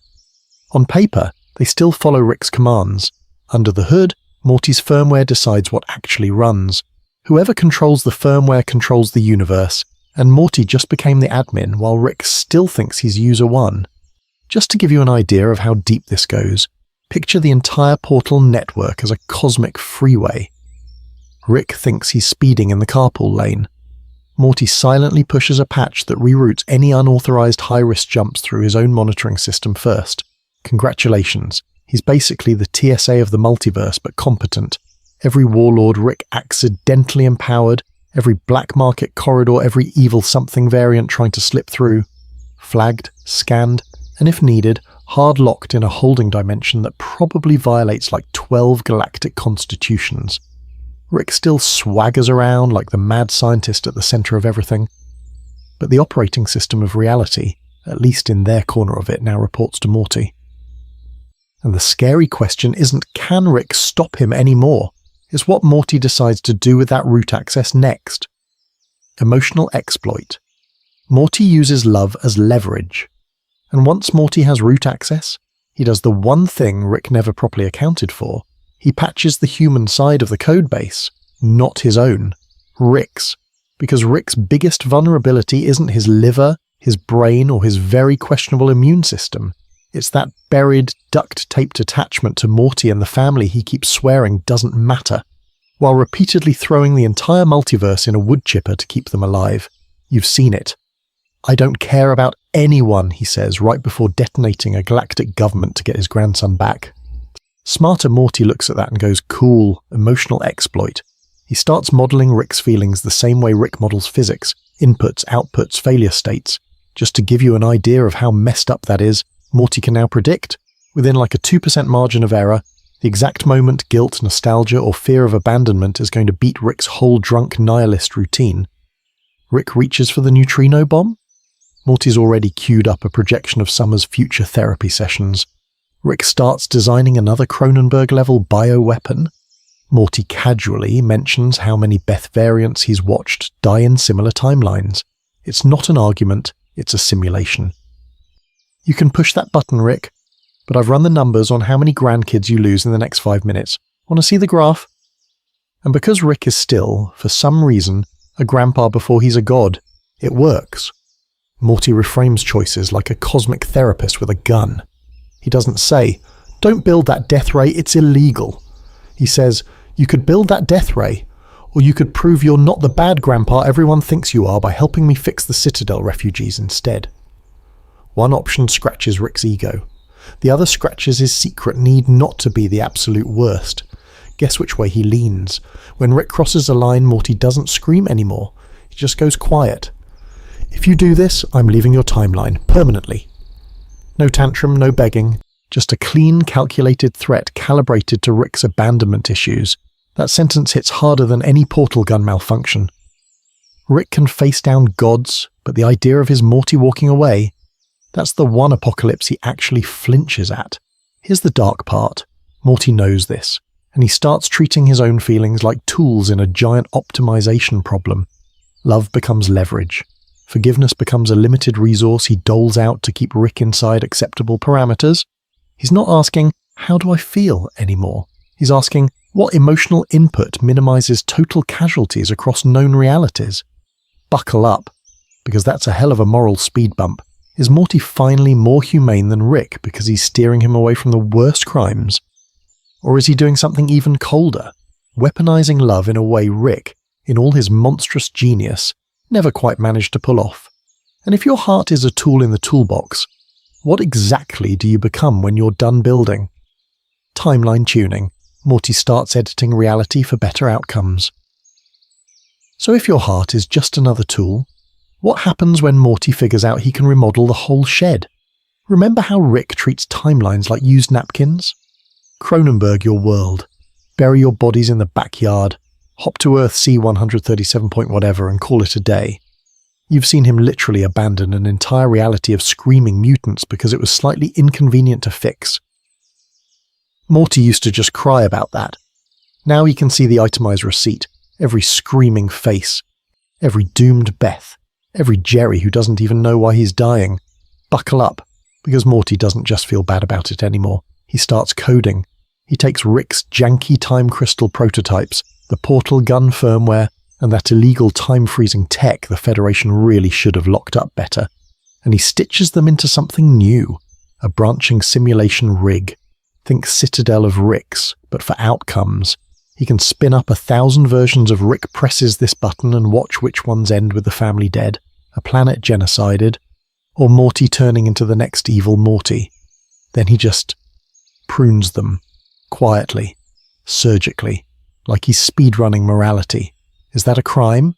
On paper, they still follow Rick's commands. Under the hood, Morty's firmware decides what actually runs. Whoever controls the firmware controls the universe, and Morty just became the admin while Rick still thinks he's user 1. Just to give you an idea of how deep this goes, Picture the entire portal network as a cosmic freeway. Rick thinks he's speeding in the carpool lane. Morty silently pushes a patch that reroutes any unauthorized high-risk jumps through his own monitoring system first. Congratulations, he's basically the TSA of the multiverse, but competent. Every warlord Rick accidentally empowered, every black market corridor, every evil something variant trying to slip through. Flagged, scanned, and if needed, hard-locked in a holding dimension that probably violates like 12 galactic constitutions. Rick still swaggers around like the mad scientist at the center of everything. But the operating system of reality, at least in their corner of it, now reports to Morty. And the scary question isn't can Rick stop him anymore? It's what Morty decides to do with that root access next. Emotional exploit. Morty uses love as leverage. And once Morty has root access, he does the one thing Rick never properly accounted for. He patches the human side of the codebase, not his own, Rick's. Because Rick's biggest vulnerability isn't his liver, his brain, or his very questionable immune system. It's that buried, duct-taped attachment to Morty and the family he keeps swearing doesn't matter, while repeatedly throwing the entire multiverse in a wood chipper to keep them alive. You've seen it. I don't care about anyone, he says right before detonating a galactic government to get his grandson back. Smarter Morty looks at that and goes, cool, emotional exploit. He starts modelling Rick's feelings the same way Rick models physics, inputs, outputs, failure states. Just to give you an idea of how messed up that is, Morty can now predict, within like a 2% margin of error, the exact moment guilt, nostalgia, or fear of abandonment is going to beat Rick's whole drunk nihilist routine. Rick reaches for the neutrino bomb? Morty's already queued up a projection of Summer's future therapy sessions. Rick starts designing another Cronenberg-level bioweapon. Morty casually mentions how many Beth variants he's watched die in similar timelines. It's not an argument, it's a simulation. You can push that button, Rick, but I've run the numbers on how many grandkids you lose in the next 5 minutes. Want to see the graph? And because Rick is still, for some reason, a grandpa before he's a god, it works. Morty reframes choices like a cosmic therapist with a gun. He doesn't say, don't build that death ray, it's illegal. He says, you could build that death ray, or you could prove you're not the bad grandpa everyone thinks you are by helping me fix the Citadel refugees instead. One option scratches Rick's ego. The other scratches his secret need not to be the absolute worst. Guess which way he leans. When Rick crosses a line, Morty doesn't scream anymore. He just goes quiet. If you do this, I'm leaving your timeline, permanently. No tantrum, no begging, just a clean, calculated threat calibrated to Rick's abandonment issues. That sentence hits harder than any portal gun malfunction. Rick can face down gods, but the idea of his Morty walking away, that's the one apocalypse he actually flinches at. Here's the dark part. Morty knows this, and he starts treating his own feelings like tools in a giant optimization problem. Love becomes leverage. Forgiveness becomes a limited resource he doles out to keep Rick inside acceptable parameters. He's not asking, how do I feel, anymore. He's asking, what emotional input minimizes total casualties across known realities? Buckle up, because that's a hell of a moral speed bump. Is Morty finally more humane than Rick because he's steering him away from the worst crimes? Or is he doing something even colder, weaponizing love in a way Rick, in all his monstrous genius, never quite managed to pull off? And if your heart is a tool in the toolbox, what exactly do you become when you're done building? Timeline tuning. Morty starts editing reality for better outcomes. So if your heart is just another tool, what happens when Morty figures out he can remodel the whole shed? Remember how Rick treats timelines like used napkins? Cronenberg your world. Bury your bodies in the backyard. Hop to Earth C-137 point whatever and call it a day. You've seen him literally abandon an entire reality of screaming mutants because it was slightly inconvenient to fix. Morty used to just cry about that. Now he can see the itemized receipt, every screaming face, every doomed Beth, every Jerry who doesn't even know why he's dying. Buckle up, because Morty doesn't just feel bad about it anymore. He starts coding. He takes Rick's janky time crystal prototypes, the portal gun firmware, and that illegal time-freezing tech the Federation really should have locked up better, and he stitches them into something new, a branching simulation rig. Think citadel of Ricks, but for outcomes. He can spin up 1,000 versions of Rick presses this button and watch which ones end with the family dead, a planet genocided, or Morty turning into the next evil Morty. Then he just prunes them, quietly, surgically, like he's speedrunning morality. Is that a crime?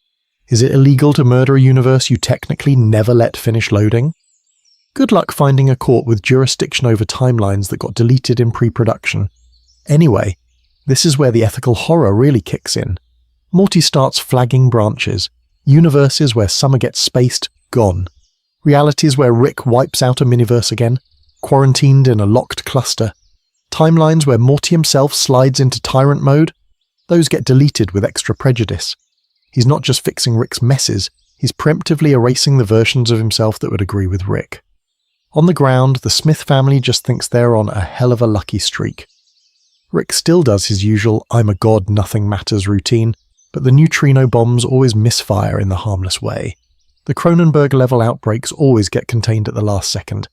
Is it illegal to murder a universe you technically never let finish loading? Good luck finding a court with jurisdiction over timelines that got deleted in pre-production. Anyway, this is where the ethical horror really kicks in. Morty starts flagging branches. Universes where Summer gets spaced, gone. Realities where Rick wipes out a miniverse again, quarantined in a locked cluster. Timelines where Morty himself slides into tyrant mode, those get deleted with extra prejudice. He's not just fixing Rick's messes, he's preemptively erasing the versions of himself that would agree with Rick. On the ground, the Smith family just thinks they're on a hell of a lucky streak. Rick still does his usual I'm a god, nothing matters routine, but the neutrino bombs always misfire in the harmless way. The Cronenberg-level outbreaks always get contained at the last second.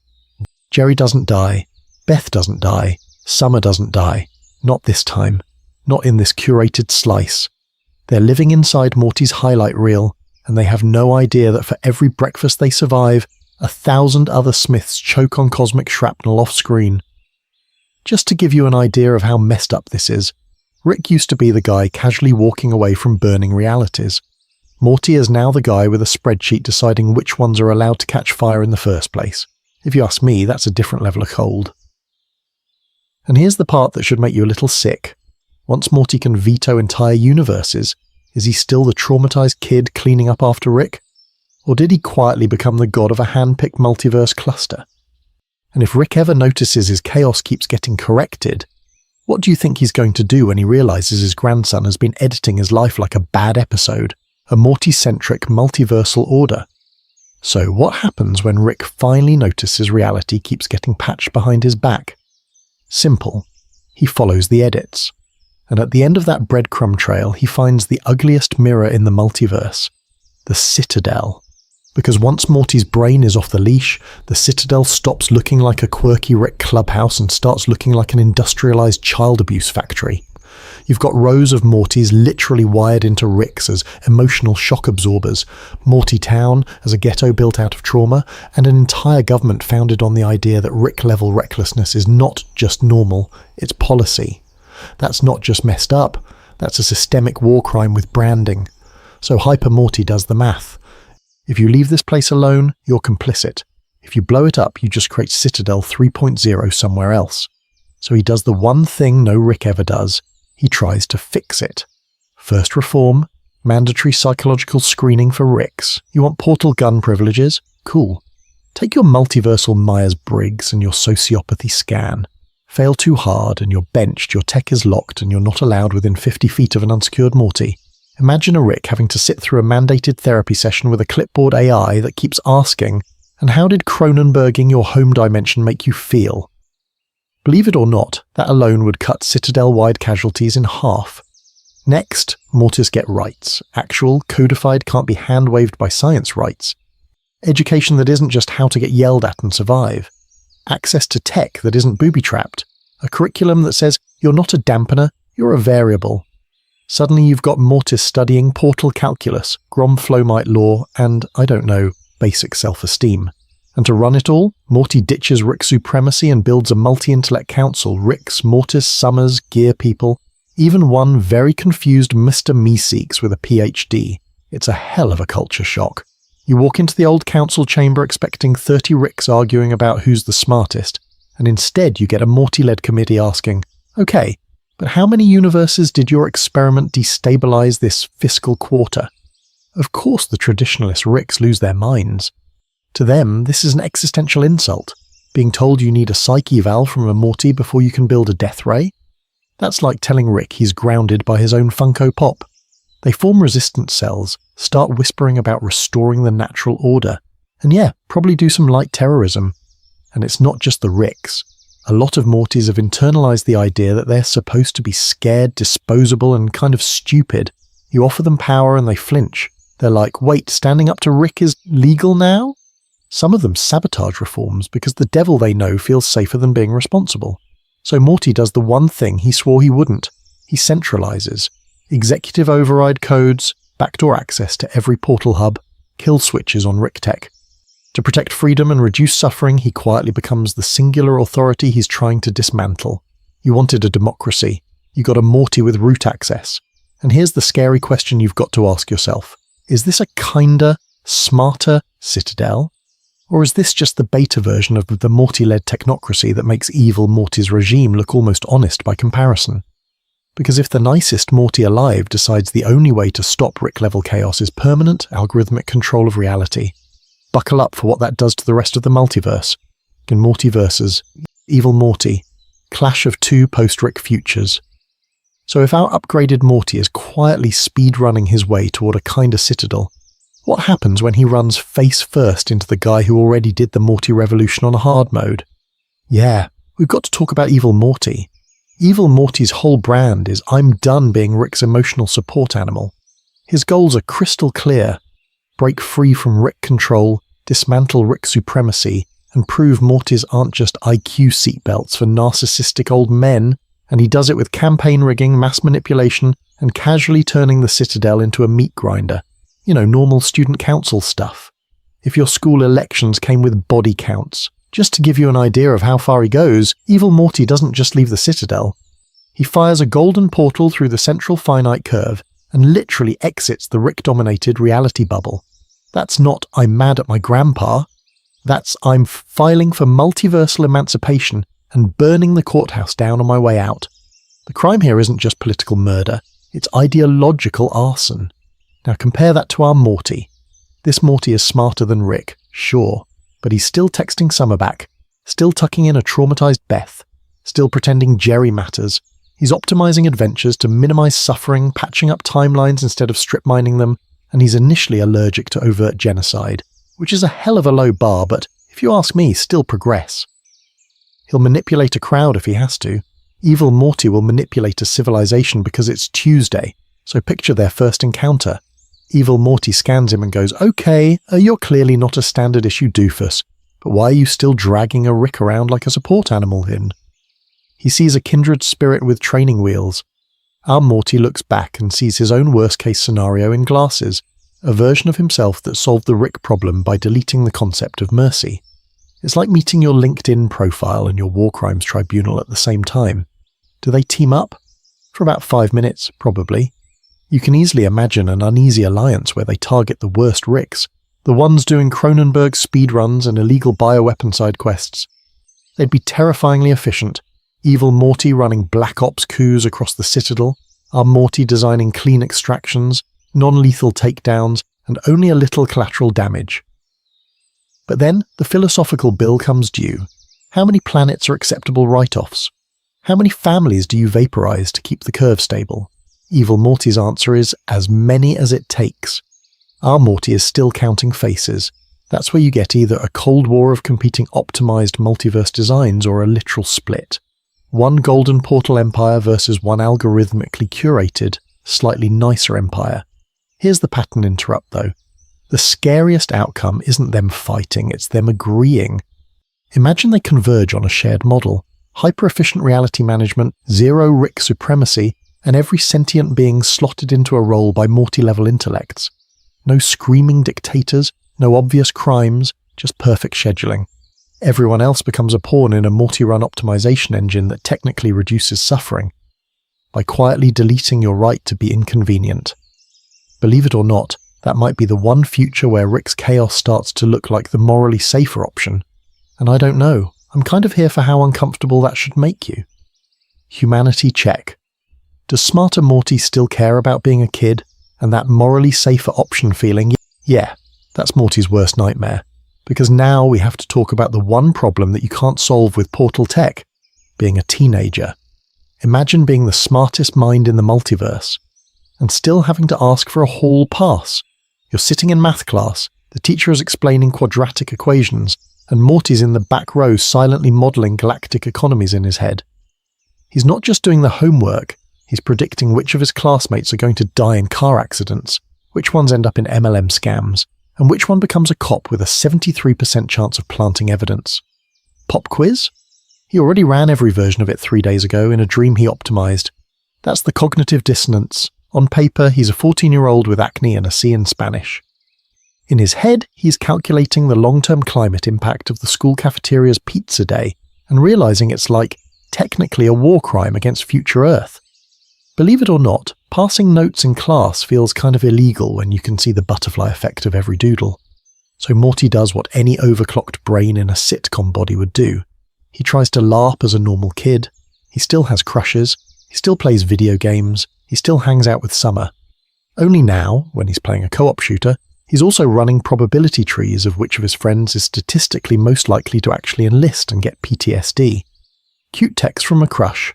Jerry doesn't die, Beth doesn't die, Summer doesn't die. Not this time. Not in this curated slice. They're living inside Morty's highlight reel, and they have no idea that for every breakfast they survive, 1,000 other Smiths choke on cosmic shrapnel off-screen. Just to give you an idea of how messed up this is, Rick used to be the guy casually walking away from burning realities. Morty is now the guy with a spreadsheet deciding which ones are allowed to catch fire in the first place. If you ask me, that's a different level of cold. And here's the part that should make you a little sick. Once Morty can veto entire universes, is he still the traumatized kid cleaning up after Rick? Or did he quietly become the god of a hand-picked multiverse cluster? And if Rick ever notices his chaos keeps getting corrected, what do you think he's going to do when he realizes his grandson has been editing his life like a bad episode, a Morty-centric multiversal order? So what happens when Rick finally notices reality keeps getting patched behind his back? Simple. He follows the edits. And at the end of that breadcrumb trail, he finds the ugliest mirror in the multiverse, the Citadel. Because once Morty's brain is off the leash, the Citadel stops looking like a quirky Rick clubhouse and starts looking like an industrialized child abuse factory. You've got rows of Mortys literally wired into Ricks as emotional shock absorbers, Morty Town as a ghetto built out of trauma, and an entire government founded on the idea that Rick-level recklessness is not just normal, it's policy. That's not just messed up, that's a systemic war crime with branding. So Hyper Morty does the math. If you leave this place alone, you're complicit. If you blow it up, you just create Citadel 3.0 somewhere else. So he does the one thing no Rick ever does. He tries to fix it. First reform, mandatory psychological screening for Ricks. You want portal gun privileges? Cool. Take your multiversal Myers-Briggs and your sociopathy scan. Fail too hard and you're benched, your tech is locked and you're not allowed within 50 feet of an unsecured Morty. Imagine a Rick having to sit through a mandated therapy session with a clipboard AI that keeps asking, and how did Cronenberging your home dimension make you feel? Believe it or not, that alone would cut Citadel-wide casualties in half. Next, Mortys get rights. Actual, codified, can't be hand-waved by science rights. Education that isn't just how to get yelled at and survive. Access to tech that isn't booby-trapped. A curriculum that says, you're not a dampener, you're a variable. Suddenly you've got Mortys studying portal calculus, Grom-Flowmite law, and, I don't know, basic self-esteem. And to run it all, Morty ditches Rick supremacy and builds a multi-intellect council, Ricks, Mortys, Summers, Gear people, even one very confused Mr. Meeseeks with a PhD. It's a hell of a culture shock. You walk into the old council chamber expecting 30 Ricks arguing about who's the smartest, and instead you get a Morty-led committee asking, okay, but how many universes did your experiment destabilize this fiscal quarter? Of course the traditionalist Ricks lose their minds. To them, this is an existential insult, being told you need a psych eval from a Morty before you can build a death ray. That's like telling Rick he's grounded by his own Funko Pop. They form resistance cells, start whispering about restoring the natural order, and yeah, probably do some light terrorism. And it's not just the Ricks. A lot of Mortys have internalized the idea that they're supposed to be scared, disposable, and kind of stupid. You offer them power and they flinch. They're like, wait, standing up to Rick is legal now? Some of them sabotage reforms because the devil they know feels safer than being responsible. So Morty does the one thing he swore he wouldn't. He centralizes. Executive override codes, backdoor access to every portal hub, kill switches on Rick Tech. To protect freedom and reduce suffering, he quietly becomes the singular authority he's trying to dismantle. You wanted a democracy. You got a Morty with root access. And here's the scary question you've got to ask yourself. Is this a kinder, smarter Citadel? Or is this just the beta version of the Morty-led technocracy that makes evil Morty's regime look almost honest by comparison? Because if the nicest Morty alive decides the only way to stop Rick-level chaos is permanent, algorithmic control of reality, buckle up for what that does to the rest of the multiverse. In Mortyverses, Evil Morty, clash of two post-Rick futures. So if our upgraded Morty is quietly speed-running his way toward a kinder Citadel, what happens when he runs face first into the guy who already did the Morty revolution on a hard mode? Yeah, we've got to talk about Evil Morty. Evil Morty's whole brand is I'm done being Rick's emotional support animal. His goals are crystal clear. Break free from Rick control, dismantle Rick supremacy, and prove Mortys aren't just IQ seatbelts for narcissistic old men, and he does it with campaign rigging, mass manipulation, and casually turning the Citadel into a meat grinder. You know, normal student council stuff. If your school elections came with body counts. Just to give you an idea of how far he goes, Evil Morty doesn't just leave the Citadel. He fires a golden portal through the central finite curve and literally exits the Rick-dominated reality bubble. That's not I'm mad at my grandpa. That's I'm filing for multiversal emancipation and burning the courthouse down on my way out. The crime here isn't just political murder, it's ideological arson. Now compare that to our Morty. This Morty is smarter than Rick, sure, but he's still texting Summer back, still tucking in a traumatized Beth, still pretending Jerry matters. He's optimizing adventures to minimize suffering, patching up timelines instead of strip mining them, and he's initially allergic to overt genocide, which is a hell of a low bar, but if you ask me, still progress. He'll manipulate a crowd if he has to. Evil Morty will manipulate a civilization because it's Tuesday, so picture their first encounter. Evil Morty scans him and goes, okay, you're clearly not a standard issue doofus, but why are you still dragging a Rick around like a support animal in? He sees a kindred spirit with training wheels. Our Morty looks back and sees his own worst-case scenario in glasses, a version of himself that solved the Rick problem by deleting the concept of mercy. It's like meeting your LinkedIn profile and your war crimes tribunal at the same time. Do they team up? For about 5 minutes, probably. You can easily imagine an uneasy alliance where they target the worst Ricks, the ones doing Cronenberg speedruns and illegal bioweapon side quests. They'd be terrifyingly efficient. Evil Morty running Black Ops coups across the Citadel, our Morty designing clean extractions, non-lethal takedowns, and only a little collateral damage. But then, the philosophical bill comes due. How many planets are acceptable write-offs? How many families do you vaporize to keep the curve stable? Evil Morty's answer is, as many as it takes. Our Morty is still counting faces. That's where you get either a cold war of competing optimized multiverse designs or a literal split. One golden portal empire versus one algorithmically curated, slightly nicer empire. Here's the pattern interrupt though. The scariest outcome isn't them fighting, it's them agreeing. Imagine they converge on a shared model. Hyper-efficient reality management, zero Rick supremacy, and every sentient being slotted into a role by Morty-level intellects. No screaming dictators, no obvious crimes, just perfect scheduling. Everyone else becomes a pawn in a Morty-run optimization engine that technically reduces suffering, by quietly deleting your right to be inconvenient. Believe it or not, that might be the one future where Rick's chaos starts to look like the morally safer option. And I don't know, I'm kind of here for how uncomfortable that should make you. Humanity check. Does smarter Morty still care about being a kid, and that morally safer option feeling? Yeah, that's Morty's worst nightmare. Because now we have to talk about the one problem that you can't solve with portal tech, being a teenager. Imagine being the smartest mind in the multiverse, and still having to ask for a hall pass. You're sitting in math class, the teacher is explaining quadratic equations, and Morty's in the back row silently modelling galactic economies in his head. He's not just doing the homework, he's predicting which of his classmates are going to die in car accidents, which ones end up in MLM scams, and which one becomes a cop with a 73% chance of planting evidence. Pop quiz? He already ran every version of it 3 days ago in a dream he optimized. That's the cognitive dissonance. On paper, he's a 14-year-old with acne and a C in Spanish. In his head, he's calculating the long-term climate impact of the school cafeteria's pizza day and realizing it's like, technically a war crime against future Earth. Believe it or not, passing notes in class feels kind of illegal when you can see the butterfly effect of every doodle. So Morty does what any overclocked brain in a sitcom body would do. He tries to LARP as a normal kid. He still has crushes. He still plays video games. He still hangs out with Summer. Only now, when he's playing a co-op shooter, he's also running probability trees of which of his friends is statistically most likely to actually enlist and get PTSD. Cute text from a crush.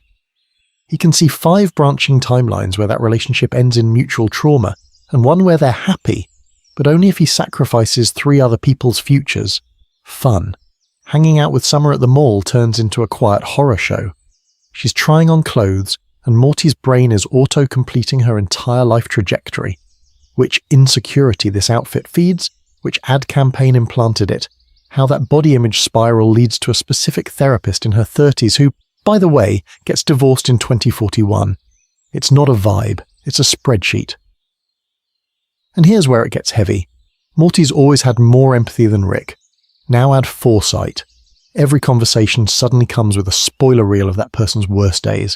He can see 5 branching timelines where that relationship ends in mutual trauma, and one where they're happy, but only if he sacrifices 3 other people's futures. Fun. Hanging out with Summer at the mall turns into a quiet horror show. She's trying on clothes, and Morty's brain is auto-completing her entire life trajectory. Which insecurity this outfit feeds, which ad campaign implanted it, how that body image spiral leads to a specific therapist in her 30s who, by the way, gets divorced in 2041. It's not a vibe, it's a spreadsheet. And here's where it gets heavy. Morty's always had more empathy than Rick. Now add foresight. Every conversation suddenly comes with a spoiler reel of that person's worst days.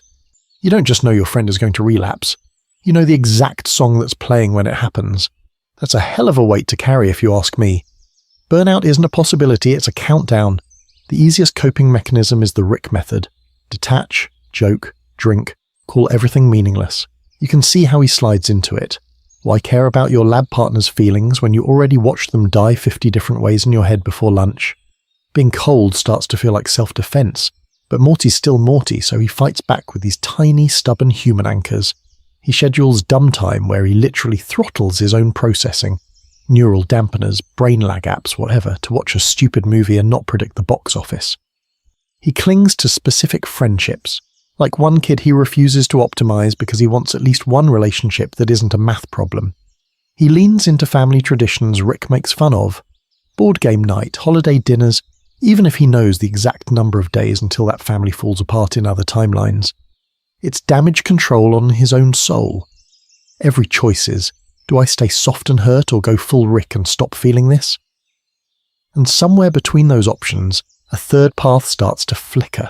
You don't just know your friend is going to relapse. You know the exact song that's playing when it happens. That's a hell of a weight to carry if you ask me. Burnout isn't a possibility, it's a countdown. The easiest coping mechanism is the Rick method. Detach, joke, drink, call everything meaningless. You can see how he slides into it. Why care about your lab partner's feelings when you already watched them die 50 different ways in your head before lunch? Being cold starts to feel like self-defense, but Morty's still Morty, so he fights back with these tiny, stubborn human anchors. He schedules dumb time where he literally throttles his own processing, neural dampeners, brain lag apps, whatever, to watch a stupid movie and not predict the box office. He clings to specific friendships. Like one kid he refuses to optimize because he wants at least one relationship that isn't a math problem. He leans into family traditions Rick makes fun of. Board game night, holiday dinners, even if he knows the exact number of days until that family falls apart in other timelines. It's damage control on his own soul. Every choice is, do I stay soft and hurt or go full Rick and stop feeling this? And somewhere between those options, a third path starts to flicker.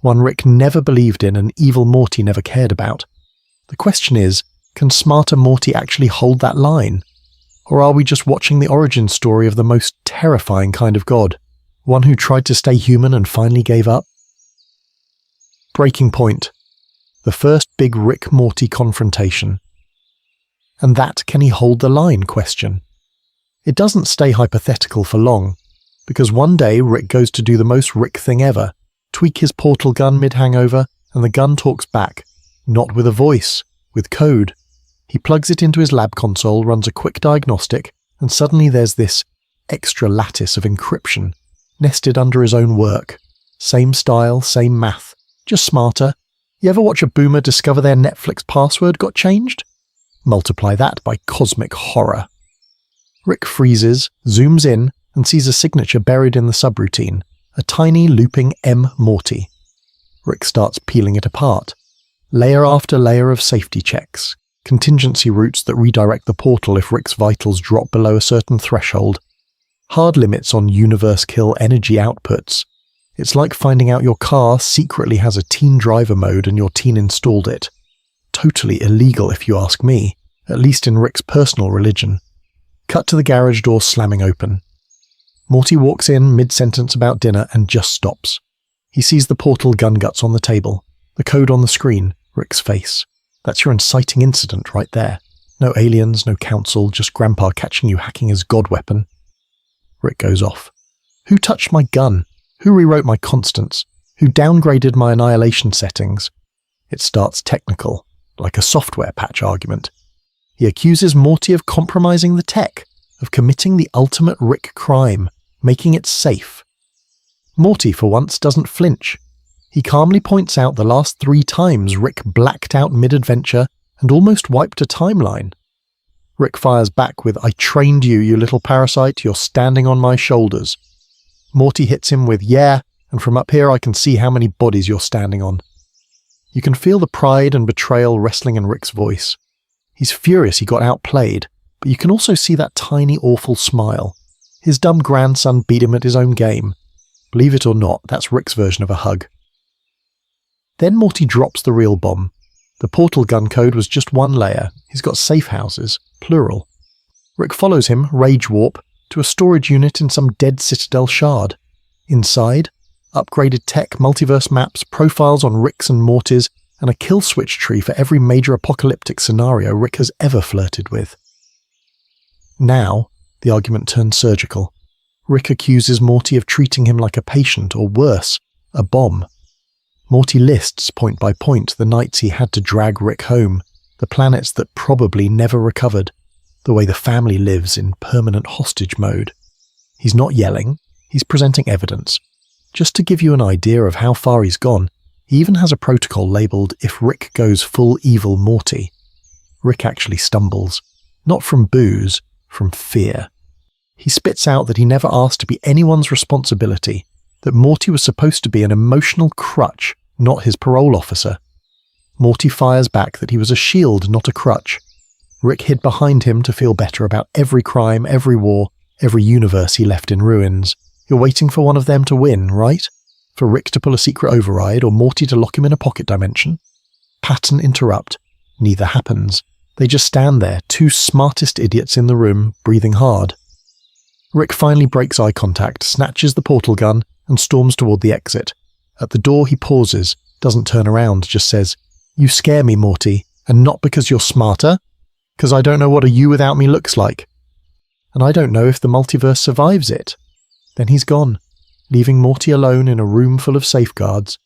One Rick never believed in and evil Morty never cared about. The question is, can smarter Morty actually hold that line? Or are we just watching the origin story of the most terrifying kind of god? One who tried to stay human and finally gave up? Breaking point. The first big Rick-Morty confrontation. And that can he hold the line question. It doesn't stay hypothetical for long, because one day Rick goes to do the most Rick thing ever, tweak his portal gun mid-hangover, and the gun talks back, not with a voice, with code. He plugs it into his lab console, runs a quick diagnostic, and suddenly there's this extra lattice of encryption, nested under his own work. Same style, same math, just smarter. You ever watch a boomer discover their Netflix password got changed? Multiply that by cosmic horror. Rick freezes, zooms in, and sees a signature buried in the subroutine, a tiny looping M. Morty. Rick starts peeling it apart. Layer after layer of safety checks, contingency routes that redirect the portal if Rick's vitals drop below a certain threshold, hard limits on universe kill energy outputs. It's like finding out your car secretly has a teen driver mode and your teen installed it. Totally illegal if you ask me, at least in Rick's personal religion. Cut to the garage door slamming open. Morty walks in mid-sentence about dinner and just stops. He sees the portal gun guts on the table, the code on the screen, Rick's face. That's your inciting incident right there. No aliens, no council, just Grandpa catching you hacking his god weapon. Rick goes off. Who touched my gun? Who rewrote my constants? Who downgraded my annihilation settings? It starts technical, like a software patch argument. He accuses Morty of compromising the tech, of committing the ultimate Rick crime, making it safe. Morty, for once, doesn't flinch. He calmly points out the last 3 times Rick blacked out mid-adventure and almost wiped a timeline. Rick fires back with, "I trained you, you little parasite, you're standing on my shoulders." Morty hits him with, "Yeah, and from up here I can see how many bodies you're standing on." You can feel the pride and betrayal wrestling in Rick's voice. He's furious he got outplayed, but you can also see that tiny, awful smile. His dumb grandson beat him at his own game. Believe it or not, that's Rick's version of a hug. Then Morty drops the real bomb. The portal gun code was just one layer. He's got safe houses, plural. Rick follows him, rage warp, to a storage unit in some dead Citadel shard. Inside, upgraded tech, multiverse maps, profiles on Rick's and Morty's, and a kill switch tree for every major apocalyptic scenario Rick has ever flirted with. Now, the argument turns surgical. Rick accuses Morty of treating him like a patient, or worse, a bomb. Morty lists, point by point, the nights he had to drag Rick home, the planets that probably never recovered, the way the family lives in permanent hostage mode. He's not yelling, he's presenting evidence. Just to give you an idea of how far he's gone, he even has a protocol labelled "If Rick goes full evil Morty." Rick actually stumbles. Not from booze, from fear. He spits out that he never asked to be anyone's responsibility, that Morty was supposed to be an emotional crutch, not his parole officer. Morty fires back that he was a shield, not a crutch. Rick hid behind him to feel better about every crime, every war, every universe he left in ruins. You're waiting for one of them to win, right? For Rick to pull a secret override or Morty to lock him in a pocket dimension? Pattern interrupt. Neither happens. They just stand there, two smartest idiots in the room, breathing hard. Rick finally breaks eye contact, snatches the portal gun, and storms toward the exit. At the door he pauses, doesn't turn around, just says, "You scare me, Morty, and not because you're smarter, because I don't know what a you without me looks like. And I don't know if the multiverse survives it." Then he's gone, leaving Morty alone in a room full of safeguards,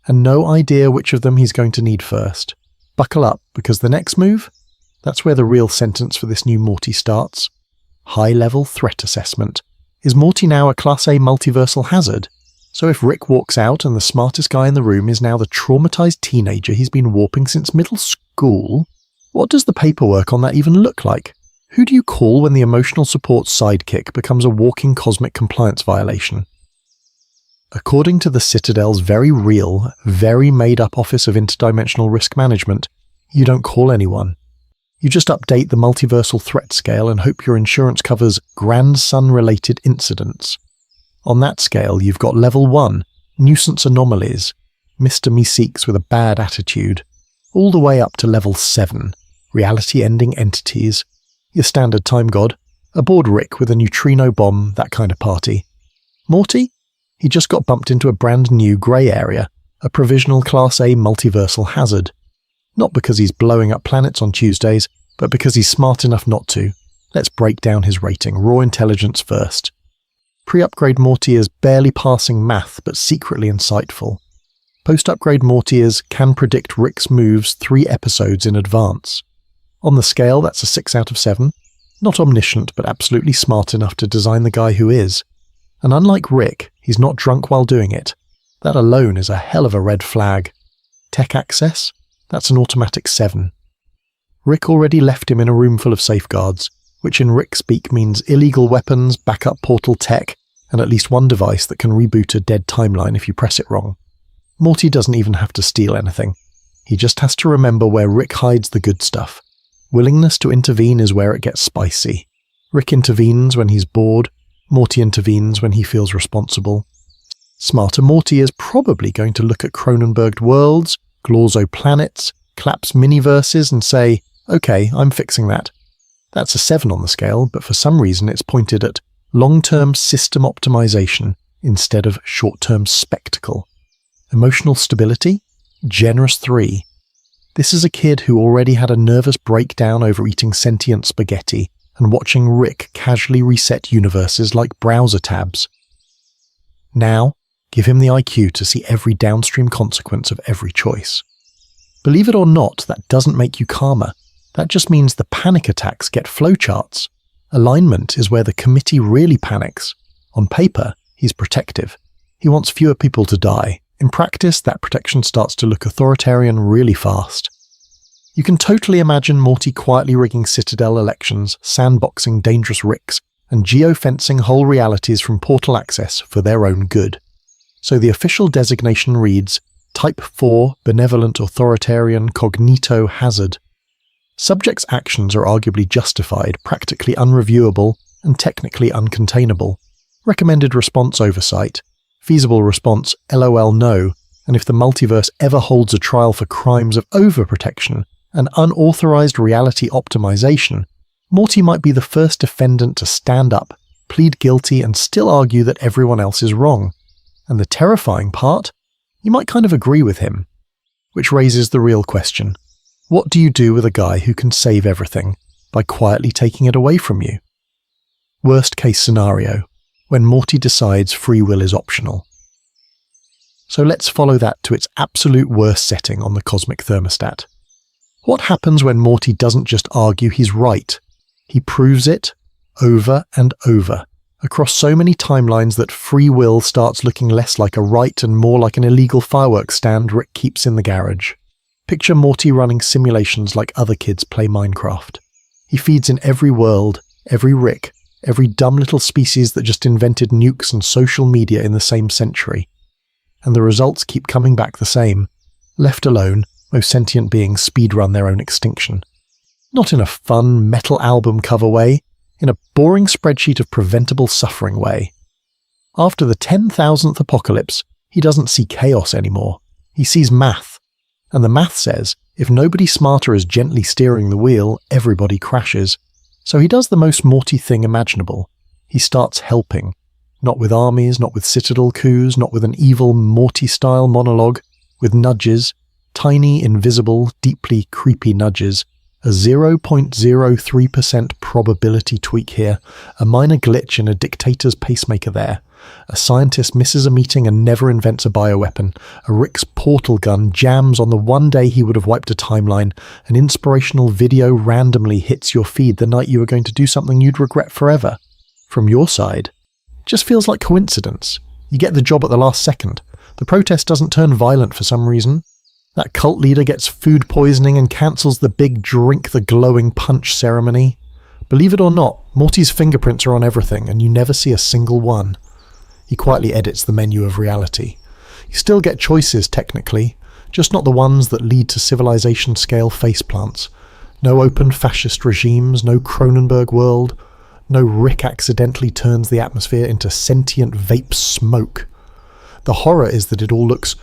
and no idea which of them he's going to need first. Buckle up, because the next move? That's where the real sentence for this new Morty starts. High-level threat assessment. Is Morty now a Class A multiversal hazard? So if Rick walks out and the smartest guy in the room is now the traumatized teenager he's been warping since middle school, what does the paperwork on that even look like? Who do you call when the emotional support sidekick becomes a walking cosmic compliance violation? According to the Citadel's very real, very made-up Office of Interdimensional Risk Management, you don't call anyone. You just update the multiversal threat scale and hope your insurance covers grandson-related incidents. On that scale, you've got Level 1, nuisance anomalies, Mr. Meeseeks with a bad attitude, all the way up to Level 7, reality-ending entities, your standard time god, aboard Rick with a neutrino bomb, that kind of party. Morty? He just got bumped into a brand new grey area, a provisional Class A multiversal hazard. Not because he's blowing up planets on Tuesdays, but because he's smart enough not to. Let's break down his rating, raw intelligence first. Pre-upgrade Morty is barely passing math, but secretly insightful. Post-upgrade Morty is can predict Rick's moves 3 episodes in advance. On the scale, that's a 6 out of 7. Not omniscient, but absolutely smart enough to design the guy who is. And unlike Rick, he's not drunk while doing it. That alone is a hell of a red flag. Tech access? That's an automatic 7. Rick already left him in a room full of safeguards, which in Rick speak means illegal weapons, backup portal tech, and at least one device that can reboot a dead timeline if you press it wrong. Morty doesn't even have to steal anything. He just has to remember where Rick hides the good stuff. Willingness to intervene is where it gets spicy. Rick intervenes when he's bored, Morty intervenes when he feels responsible. Smarter Morty is probably going to look at Cronenberged worlds, Glorzo planets, Claps miniverses and say, "Okay, I'm fixing that." That's a 7 on the scale, but for some reason it's pointed at long-term system optimization instead of short-term spectacle. Emotional stability? Generous 3. This is a kid who already had a nervous breakdown over eating sentient spaghetti and watching Rick casually reset universes like browser tabs. Now, give him the IQ to see every downstream consequence of every choice. Believe it or not, that doesn't make you calmer. That just means the panic attacks get flowcharts. Alignment is where the committee really panics. On paper, he's protective. He wants fewer people to die. In practice, that protection starts to look authoritarian really fast. You can totally imagine Morty quietly rigging Citadel elections, sandboxing dangerous Ricks, and geofencing whole realities from portal access for their own good. So the official designation reads Type 4 Benevolent Authoritarian Cognito Hazard. Subject's actions are arguably justified, practically unreviewable, and technically uncontainable. Recommended response oversight. Feasible response LOL no, and if the multiverse ever holds a trial for crimes of overprotection and unauthorized reality optimization, Morty might be the first defendant to stand up, plead guilty, and still argue that everyone else is wrong. And the terrifying part? You might kind of agree with him. Which raises the real question. What do you do with a guy who can save everything by quietly taking it away from you? Worst case scenario, when Morty decides free will is optional. So let's follow that to its absolute worst setting on the cosmic thermostat. What happens when Morty doesn't just argue he's right? He proves it over and over, across so many timelines that free will starts looking less like a right and more like an illegal fireworks stand Rick keeps in the garage. Picture Morty running simulations like other kids play Minecraft. He feeds in every world, every Rick, every dumb little species that just invented nukes and social media in the same century. And the results keep coming back the same. Left alone, most sentient beings speedrun their own extinction. Not in a fun metal album cover way, in a boring spreadsheet of preventable suffering way. After the 10,000th apocalypse, he doesn't see chaos anymore. He sees math. And the math says, if nobody smarter is gently steering the wheel, everybody crashes. So he does the most Morty thing imaginable. He starts helping. Not with armies, not with citadel coups, not with an evil Morty-style monologue, with nudges, tiny, invisible, deeply creepy nudges, a 0.03% probability tweak here, a minor glitch in a dictator's pacemaker there, a scientist misses a meeting and never invents a bioweapon, a Rick's portal gun jams on the one day he would have wiped a timeline, an inspirational video randomly hits your feed the night you were going to do something you'd regret forever. From your side, it just feels like coincidence. You get the job at the last second. The protest doesn't turn violent for some reason. That cult leader gets food poisoning and cancels the big drink the glowing punch ceremony. Believe it or not, Morty's fingerprints are on everything and you never see a single one. He quietly edits the menu of reality. You still get choices technically, just not the ones that lead to civilization-scale faceplants. No open fascist regimes, no Cronenberg world, no Rick accidentally turns the atmosphere into sentient vape smoke. The horror is that it all looks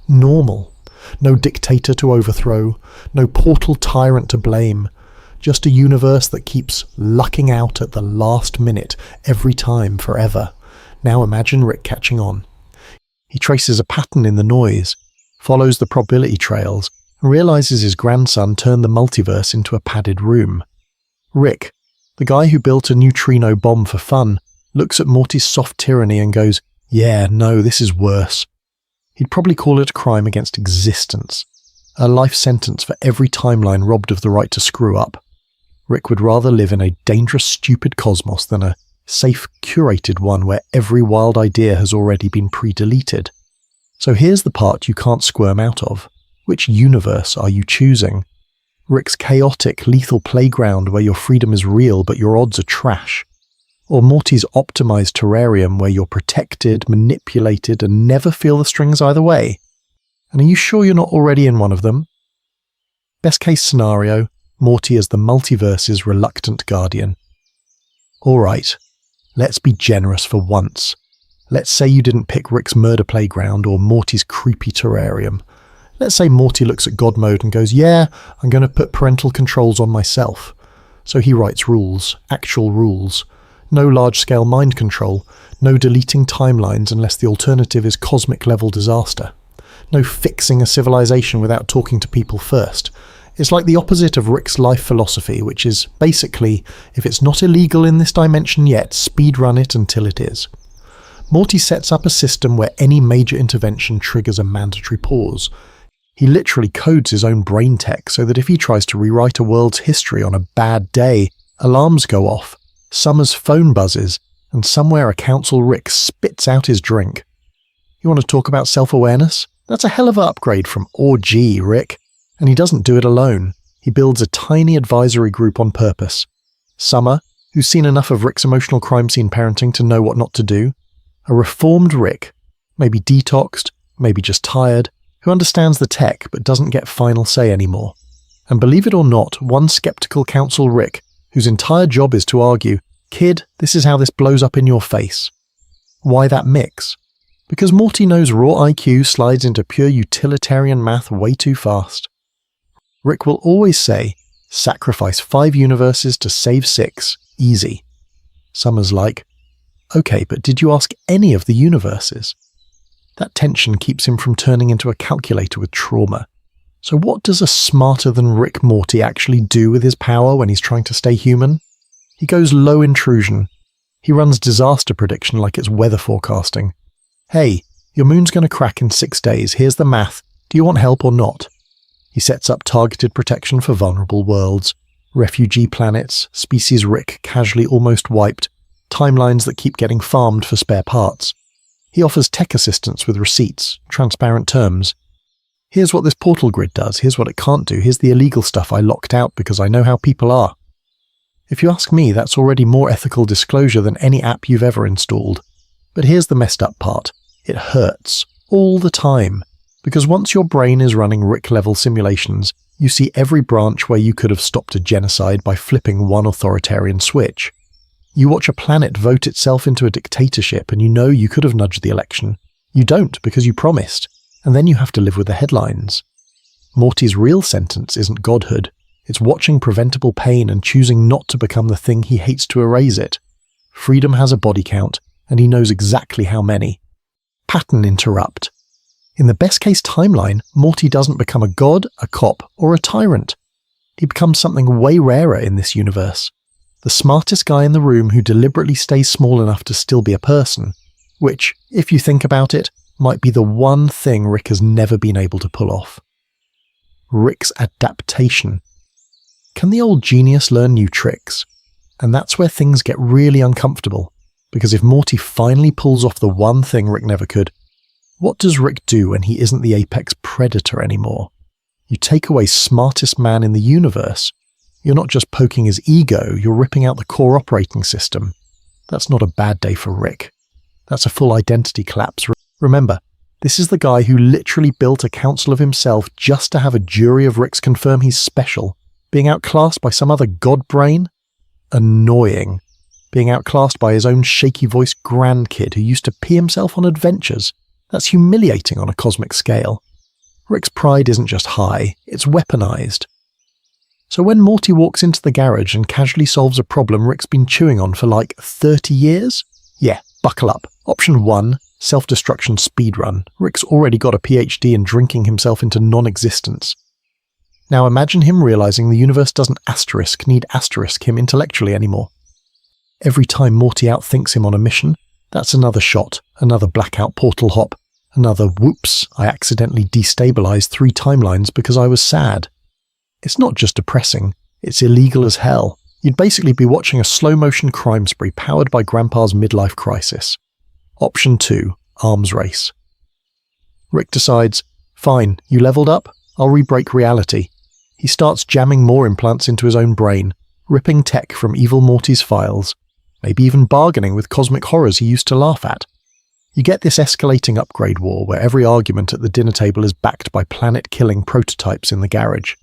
normal. No dictator to overthrow, no portal tyrant to blame, just a universe that keeps lucking out at the last minute every time forever. Now imagine Rick catching on. He traces a pattern in the noise, follows the probability trails, and realizes his grandson turned the multiverse into a padded room. Rick, the guy who built a neutrino bomb for fun, looks at Morty's soft tyranny and goes, "Yeah, no, this is worse." He'd probably call it a crime against existence, a life sentence for every timeline robbed of the right to screw up. Rick would rather live in a dangerous, stupid cosmos than a safe, curated one where every wild idea has already been pre-deleted. So here's the part you can't squirm out of. Which universe are you choosing? Rick's chaotic, lethal playground where your freedom is real but your odds are trash? Or Morty's optimized terrarium where you're protected, manipulated, and never feel the strings either way? And are you sure you're not already in one of them? Best case scenario, Morty as the multiverse's reluctant guardian. Alright, let's be generous for once. Let's say you didn't pick Rick's murder playground or Morty's creepy terrarium. Let's say Morty looks at God mode and goes, yeah, I'm going to put parental controls on myself. So he writes rules, actual rules. No large-scale mind control, no deleting timelines unless the alternative is cosmic-level disaster. No fixing a civilization without talking to people first. It's like the opposite of Rick's life philosophy, which is basically, if it's not illegal in this dimension yet, speedrun it until it is. Morty sets up a system where any major intervention triggers a mandatory pause. He literally codes his own brain tech so that if he tries to rewrite a world's history on a bad day, alarms go off, Summer's phone buzzes, and somewhere a Council Rick spits out his drink. You want to talk about self-awareness? That's a hell of an upgrade from "Gee, Rick." And he doesn't do it alone. He builds a tiny advisory group on purpose. Summer, who's seen enough of Rick's emotional crime scene parenting to know what not to do. A reformed Rick, maybe detoxed, maybe just tired, who understands the tech but doesn't get final say anymore. And believe it or not, one skeptical counsel Rick, whose entire job is to argue, "Kid, this is how this blows up in your face." Why that mix? Because Morty knows raw IQ slides into pure utilitarian math way too fast. Rick will always say, sacrifice 5 universes to save 6, easy. Summer's like, okay, but did you ask any of the universes? That tension keeps him from turning into a calculator with trauma. So what does a smarter than Rick Morty actually do with his power when he's trying to stay human? He goes low intrusion. He runs disaster prediction like it's weather forecasting. Hey, your moon's going to crack in 6 days, here's the math, do you want help or not? He sets up targeted protection for vulnerable worlds, refugee planets, species Rick casually almost wiped, timelines that keep getting farmed for spare parts. He offers tech assistance with receipts, transparent terms. Here's what this portal grid does, here's what it can't do, here's the illegal stuff I locked out because I know how people are. If you ask me, that's already more ethical disclosure than any app you've ever installed. But here's the messed up part. It hurts. All the time. Because once your brain is running Rick-level simulations, you see every branch where you could have stopped a genocide by flipping one authoritarian switch. You watch a planet vote itself into a dictatorship and you know you could have nudged the election. You don't because you promised. And then you have to live with the headlines. Morty's real sentence isn't godhood. It's watching preventable pain and choosing not to become the thing he hates to erase it. Freedom has a body count, and he knows exactly how many. Pattern interrupt. In the best-case timeline, Morty doesn't become a god, a cop, or a tyrant. He becomes something way rarer in this universe. The smartest guy in the room who deliberately stays small enough to still be a person. Which, if you think about it, might be the one thing Rick has never been able to pull off. Rick's adaptation. Can the old genius learn new tricks? And that's where things get really uncomfortable, because if Morty finally pulls off the one thing Rick never could, what does Rick do when he isn't the apex predator anymore? You take away smartest man in the universe. You're not just poking his ego, you're ripping out the core operating system. That's not a bad day for Rick. That's a full identity collapse. Remember, this is the guy who literally built a council of himself just to have a jury of Ricks confirm he's special. Being outclassed by some other god brain? Annoying. Being outclassed by his own shaky-voiced grandkid who used to pee himself on adventures. That's humiliating on a cosmic scale. Rick's pride isn't just high, it's weaponized. So when Morty walks into the garage and casually solves a problem Rick's been chewing on for like 30 years? Yeah, buckle up. Option 1, self-destruction speedrun. Rick's already got a PhD in drinking himself into non-existence. Now imagine him realizing the universe doesn't need asterisk him intellectually anymore. Every time Morty outthinks him on a mission, that's another shot, another blackout portal hop, another whoops, I accidentally destabilized 3 timelines because I was sad. It's not just depressing, it's illegal as hell. You'd basically be watching a slow-motion crime spree powered by Grandpa's midlife crisis. Option 2, arms race. Rick decides, fine, you leveled up? I'll re-break reality. He starts jamming more implants into his own brain, ripping tech from evil Morty's files, maybe even bargaining with cosmic horrors he used to laugh at. You get this escalating upgrade war where every argument at the dinner table is backed by planet-killing prototypes in the garage.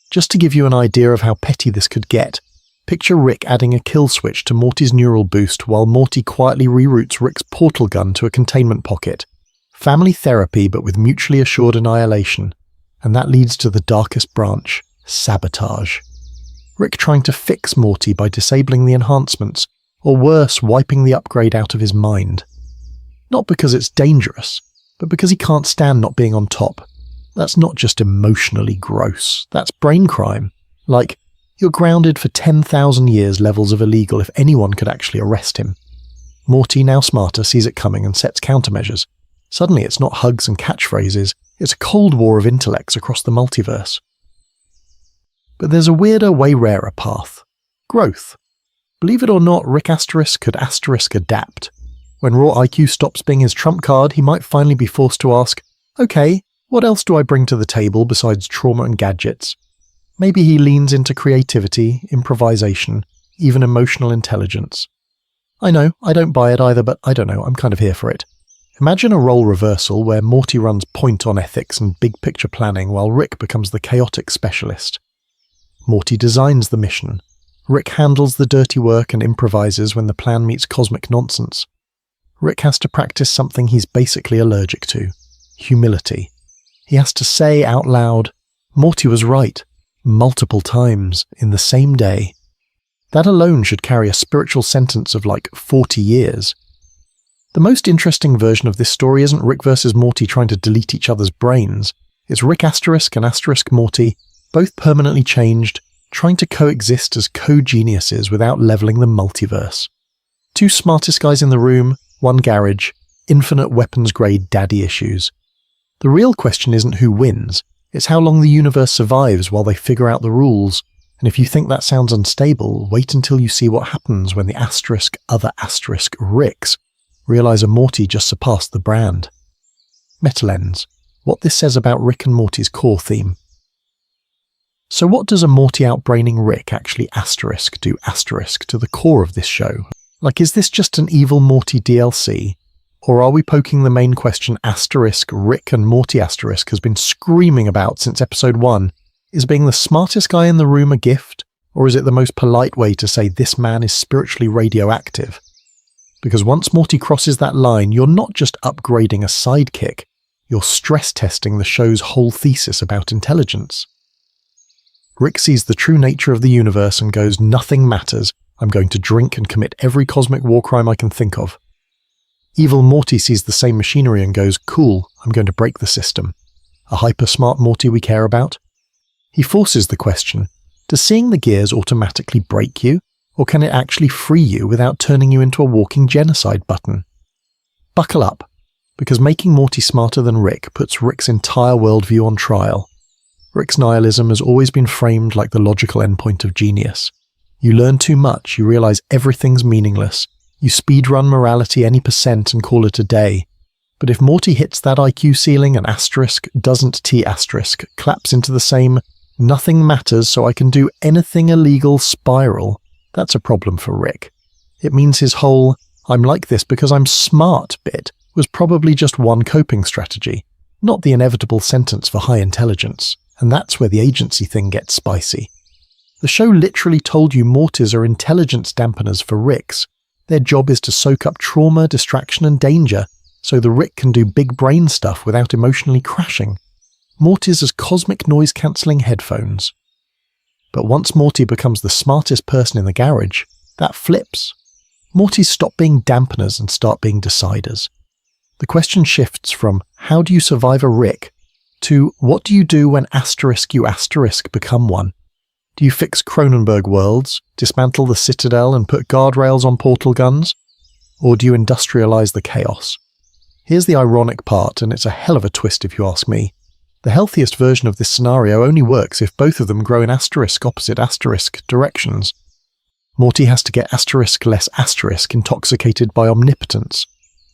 Just to give you an idea of how petty this could get, picture Rick adding a kill switch to Morty's neural boost while Morty quietly reroutes Rick's portal gun to a containment pocket. Family therapy but with mutually assured annihilation. And that leads to the darkest branch, sabotage. Rick trying to fix Morty by disabling the enhancements, or worse, wiping the upgrade out of his mind. Not because it's dangerous, but because he can't stand not being on top. That's not just emotionally gross, that's brain crime. Like, you're grounded for 10,000 years levels of illegal if anyone could actually arrest him. Morty, now smarter, sees it coming and sets countermeasures. Suddenly it's not hugs and catchphrases, it's a cold war of intellects across the multiverse. But there's a weirder, way rarer path. Growth. Believe it or not, Rick Asterisk could asterisk adapt. When raw IQ stops being his trump card, he might finally be forced to ask, okay, what else do I bring to the table besides trauma and gadgets? Maybe he leans into creativity, improvisation, even emotional intelligence. I know, I don't buy it either, but I don't know, I'm kind of here for it. Imagine a role reversal where Morty runs point on ethics and big picture planning while Rick becomes the chaotic specialist. Morty designs the mission. Rick handles the dirty work and improvises when the plan meets cosmic nonsense. Rick has to practice something he's basically allergic to: humility. He has to say out loud, "Morty was right," multiple times in the same day. That alone should carry a spiritual sentence of like 40 years. The most interesting version of this story isn't Rick versus Morty trying to delete each other's brains. It's Rick * and * Morty, both permanently changed, trying to coexist as co-geniuses without leveling the multiverse. Two smartest guys in the room, one garage, infinite weapons-grade daddy issues. The real question isn't who wins, it's how long the universe survives while they figure out the rules. And if you think that sounds unstable, wait until you see what happens when the other Ricks realize a Morty just surpassed the brand. Metalens, what this says about Rick and Morty's core theme. So what does a Morty outbraining Rick actually do to the core of this show? Like, is this just an evil Morty DLC? Or are we poking the main question Rick and Morty has been screaming about since episode 1? Is being the smartest guy in the room a gift? Or is it the most polite way to say this man is spiritually radioactive? Because once Morty crosses that line, you're not just upgrading a sidekick, you're stress testing the show's whole thesis about intelligence. Rick sees the true nature of the universe and goes, "Nothing matters, I'm going to drink and commit every cosmic war crime I can think of." Evil Morty sees the same machinery and goes, "Cool, I'm going to break the system." A hyper-smart Morty we care about? He forces the question, does seeing the gears automatically break you? Or can it actually free you without turning you into a walking genocide button? Buckle up, because making Morty smarter than Rick puts Rick's entire worldview on trial. Rick's nihilism has always been framed like the logical endpoint of genius. You learn too much, you realize everything's meaningless. You speedrun morality any percent and call it a day. But if Morty hits that IQ ceiling and doesn't claps into the same "nothing matters so I can do anything illegal" spiral, that's a problem for Rick. It means his whole "I'm like this because I'm smart" bit was probably just one coping strategy, not the inevitable sentence for high intelligence. And that's where the agency thing gets spicy. The show literally told you Mortys are intelligence dampeners for Ricks. Their job is to soak up trauma, distraction and danger, so the Rick can do big brain stuff without emotionally crashing. Mortys as cosmic noise-cancelling headphones. But once Morty becomes the smartest person in the garage, that flips. Mortys stop being dampeners and start being deciders. The question shifts from how do you survive a Rick to what do you do when you become one? Do you fix Cronenberg worlds, dismantle the Citadel and put guardrails on portal guns? Or do you industrialize the chaos? Here's the ironic part, and it's a hell of a twist if you ask me. The healthiest version of this scenario only works if both of them grow in opposite directions. Morty has to get less intoxicated by omnipotence.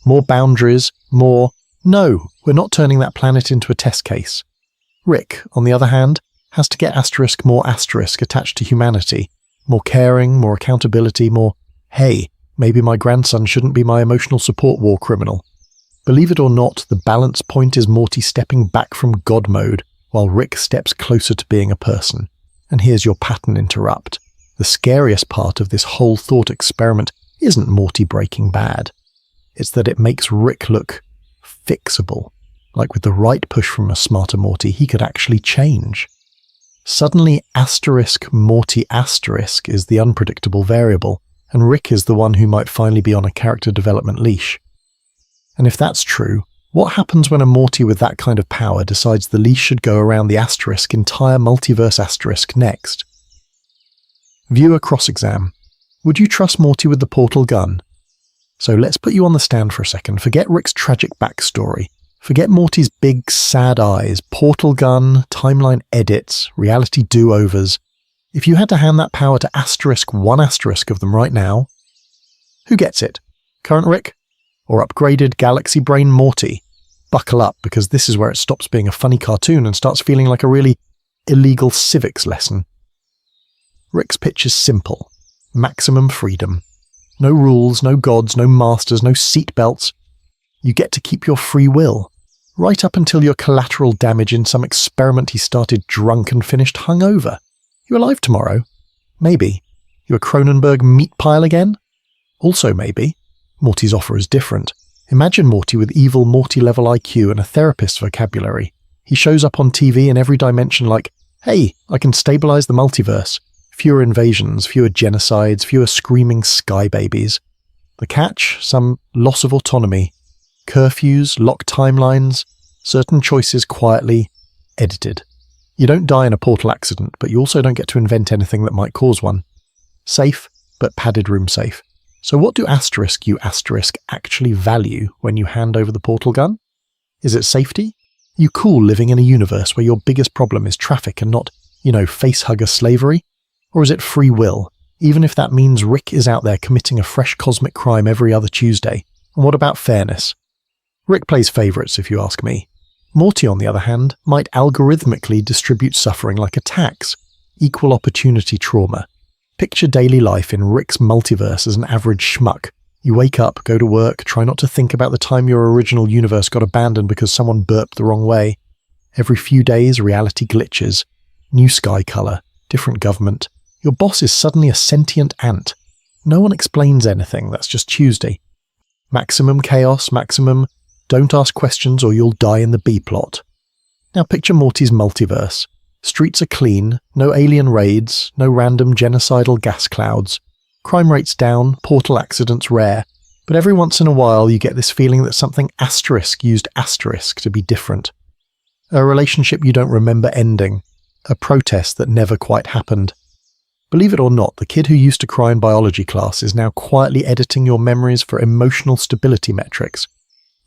More boundaries, more, "No, we're not turning that planet into a test case." Rick, on the other hand, has to get more attached to humanity. More caring, more accountability, more, "Hey, maybe my grandson shouldn't be my emotional support war criminal." Believe it or not, the balance point is Morty stepping back from God mode, while Rick steps closer to being a person. And here's your pattern interrupt. The scariest part of this whole thought experiment isn't Morty breaking bad. It's that it makes Rick look fixable. Like with the right push from a smarter Morty, he could actually change. Suddenly Morty is the unpredictable variable, and Rick is the one who might finally be on a character development leash. And if that's true, what happens when a Morty with that kind of power decides the leash should go around the entire multiverse next? Viewer cross-exam. Would you trust Morty with the portal gun? So let's put you on the stand for a second. Forget Rick's tragic backstory. Forget Morty's big sad eyes, portal gun, timeline edits, reality do-overs. If you had to hand that power to one of them right now, who gets it? Current Rick? Or upgraded galaxy brain Morty? Buckle up, because this is where it stops being a funny cartoon and starts feeling like a really illegal civics lesson. Rick's pitch is simple. Maximum freedom. No rules, no gods, no masters, no seatbelts. You get to keep your free will, right up until your collateral damage in some experiment he started drunk and finished hungover. You alive tomorrow? Maybe. You a Cronenberg meat pile again? Also maybe. Morty's offer is different. Imagine Morty with evil Morty-level IQ and a therapist's vocabulary. He shows up on TV in every dimension like, hey, I can stabilize the multiverse. Fewer invasions, fewer genocides, fewer screaming sky babies. The catch? Some loss of autonomy. Curfews, locked timelines, certain choices quietly edited. You don't die in a portal accident, but you also don't get to invent anything that might cause one. Safe, but padded room safe. So what do you actually value when you hand over the portal gun? Is it safety? You cool living in a universe where your biggest problem is traffic and not, facehugger slavery? Or is it free will, even if that means Rick is out there committing a fresh cosmic crime every other Tuesday? And what about fairness? Rick plays favourites, if you ask me. Morty, on the other hand, might algorithmically distribute suffering like a tax. Equal opportunity trauma. Picture daily life in Rick's multiverse as an average schmuck. You wake up, go to work, try not to think about the time your original universe got abandoned because someone burped the wrong way. Every few days, reality glitches. New sky colour, different government. Your boss is suddenly a sentient ant. No one explains anything, that's just Tuesday. Maximum chaos, maximum don't ask questions or you'll die in the B-plot. Now picture Morty's multiverse. Streets are clean, no alien raids, no random genocidal gas clouds. Crime rates down, portal accidents rare, but every once in a while you get this feeling that something asterisk used asterisk to be different. A relationship you don't remember ending. A protest that never quite happened. Believe it or not, the kid who used to cry in biology class is now quietly editing your memories for emotional stability metrics.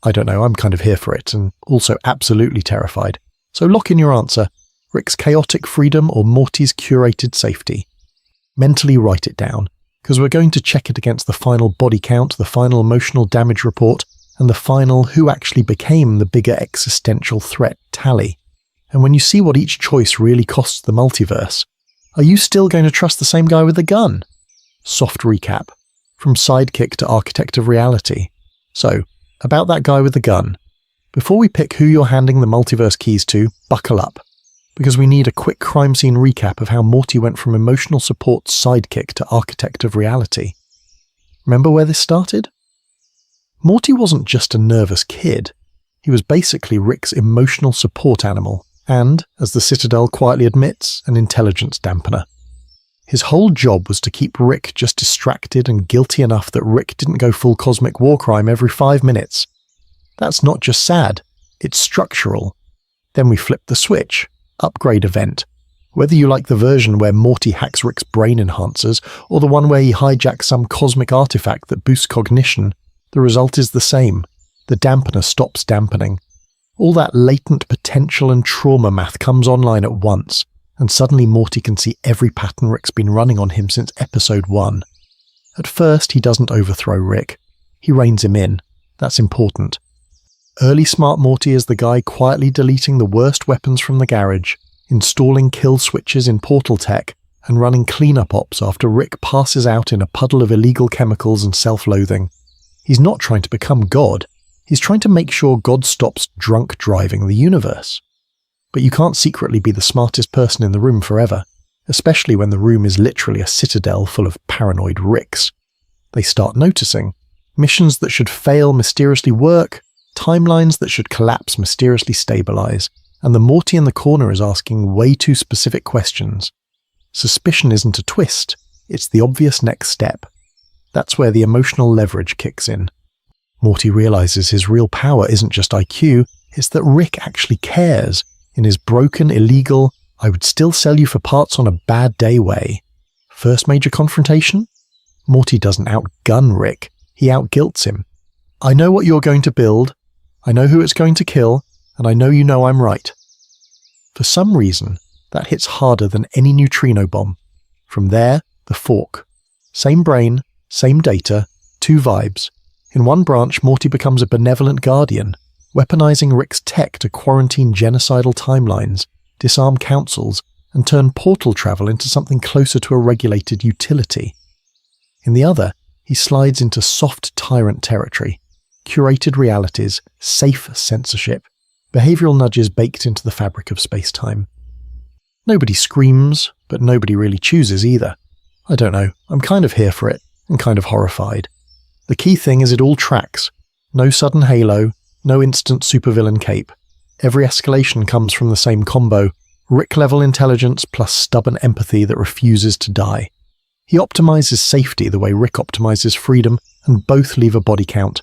I don't know, I'm kind of here for it, and also absolutely terrified. So lock in your answer. Rick's chaotic freedom or Morty's curated safety? Mentally write it down, because we're going to check it against the final body count, the final emotional damage report, and the final who actually became the bigger existential threat tally. And when you see what each choice really costs the multiverse, are you still going to trust the same guy with the gun? Soft recap. From sidekick to architect of reality. So, about that guy with the gun. Before we pick who you're handing the multiverse keys to, buckle up. Because we need a quick crime scene recap of how Morty went from emotional support sidekick to architect of reality. Remember where this started? Morty wasn't just a nervous kid. He was basically Rick's emotional support animal, and, as the Citadel quietly admits, an intelligence dampener. His whole job was to keep Rick just distracted and guilty enough that Rick didn't go full cosmic war crime every 5 minutes. That's not just sad, it's structural. Then we flip the switch. Upgrade event. Whether you like the version where Morty hacks Rick's brain enhancers, or the one where he hijacks some cosmic artifact that boosts cognition, the result is the same. The dampener stops dampening. All that latent potential and trauma math comes online at once, and suddenly Morty can see every pattern Rick's been running on him since episode 1. At first, he doesn't overthrow Rick. He reins him in. That's important. Early smart Morty is the guy quietly deleting the worst weapons from the garage, installing kill switches in portal tech, and running cleanup ops after Rick passes out in a puddle of illegal chemicals and self-loathing. He's not trying to become God. He's trying to make sure God stops drunk driving the universe. But you can't secretly be the smartest person in the room forever, especially when the room is literally a citadel full of paranoid Ricks. They start noticing. Missions that should fail mysteriously work, timelines that should collapse mysteriously stabilize, and the Morty in the corner is asking way too specific questions. Suspicion isn't a twist, it's the obvious next step. That's where the emotional leverage kicks in. Morty realizes his real power isn't just IQ, it's that Rick actually cares, in his broken, illegal, I would still sell you for parts on a bad day way. First major confrontation? Morty doesn't outgun Rick, he outguilts him. I know what you're going to build, I know who it's going to kill, and I know you know I'm right. For some reason, that hits harder than any neutrino bomb. From there, the fork. Same brain, same data, 2 vibes. In one branch, Morty becomes a benevolent guardian, weaponizing Rick's tech to quarantine genocidal timelines, disarm councils, and turn portal travel into something closer to a regulated utility. In the other, he slides into soft tyrant territory, curated realities, safe censorship, behavioral nudges baked into the fabric of space-time. Nobody screams, but nobody really chooses either. I don't know, I'm kind of here for it, and kind of horrified. The key thing is it all tracks. No sudden halo, no instant supervillain cape. Every escalation comes from the same combo, Rick-level intelligence plus stubborn empathy that refuses to die. He optimizes safety the way Rick optimizes freedom, and both leave a body count.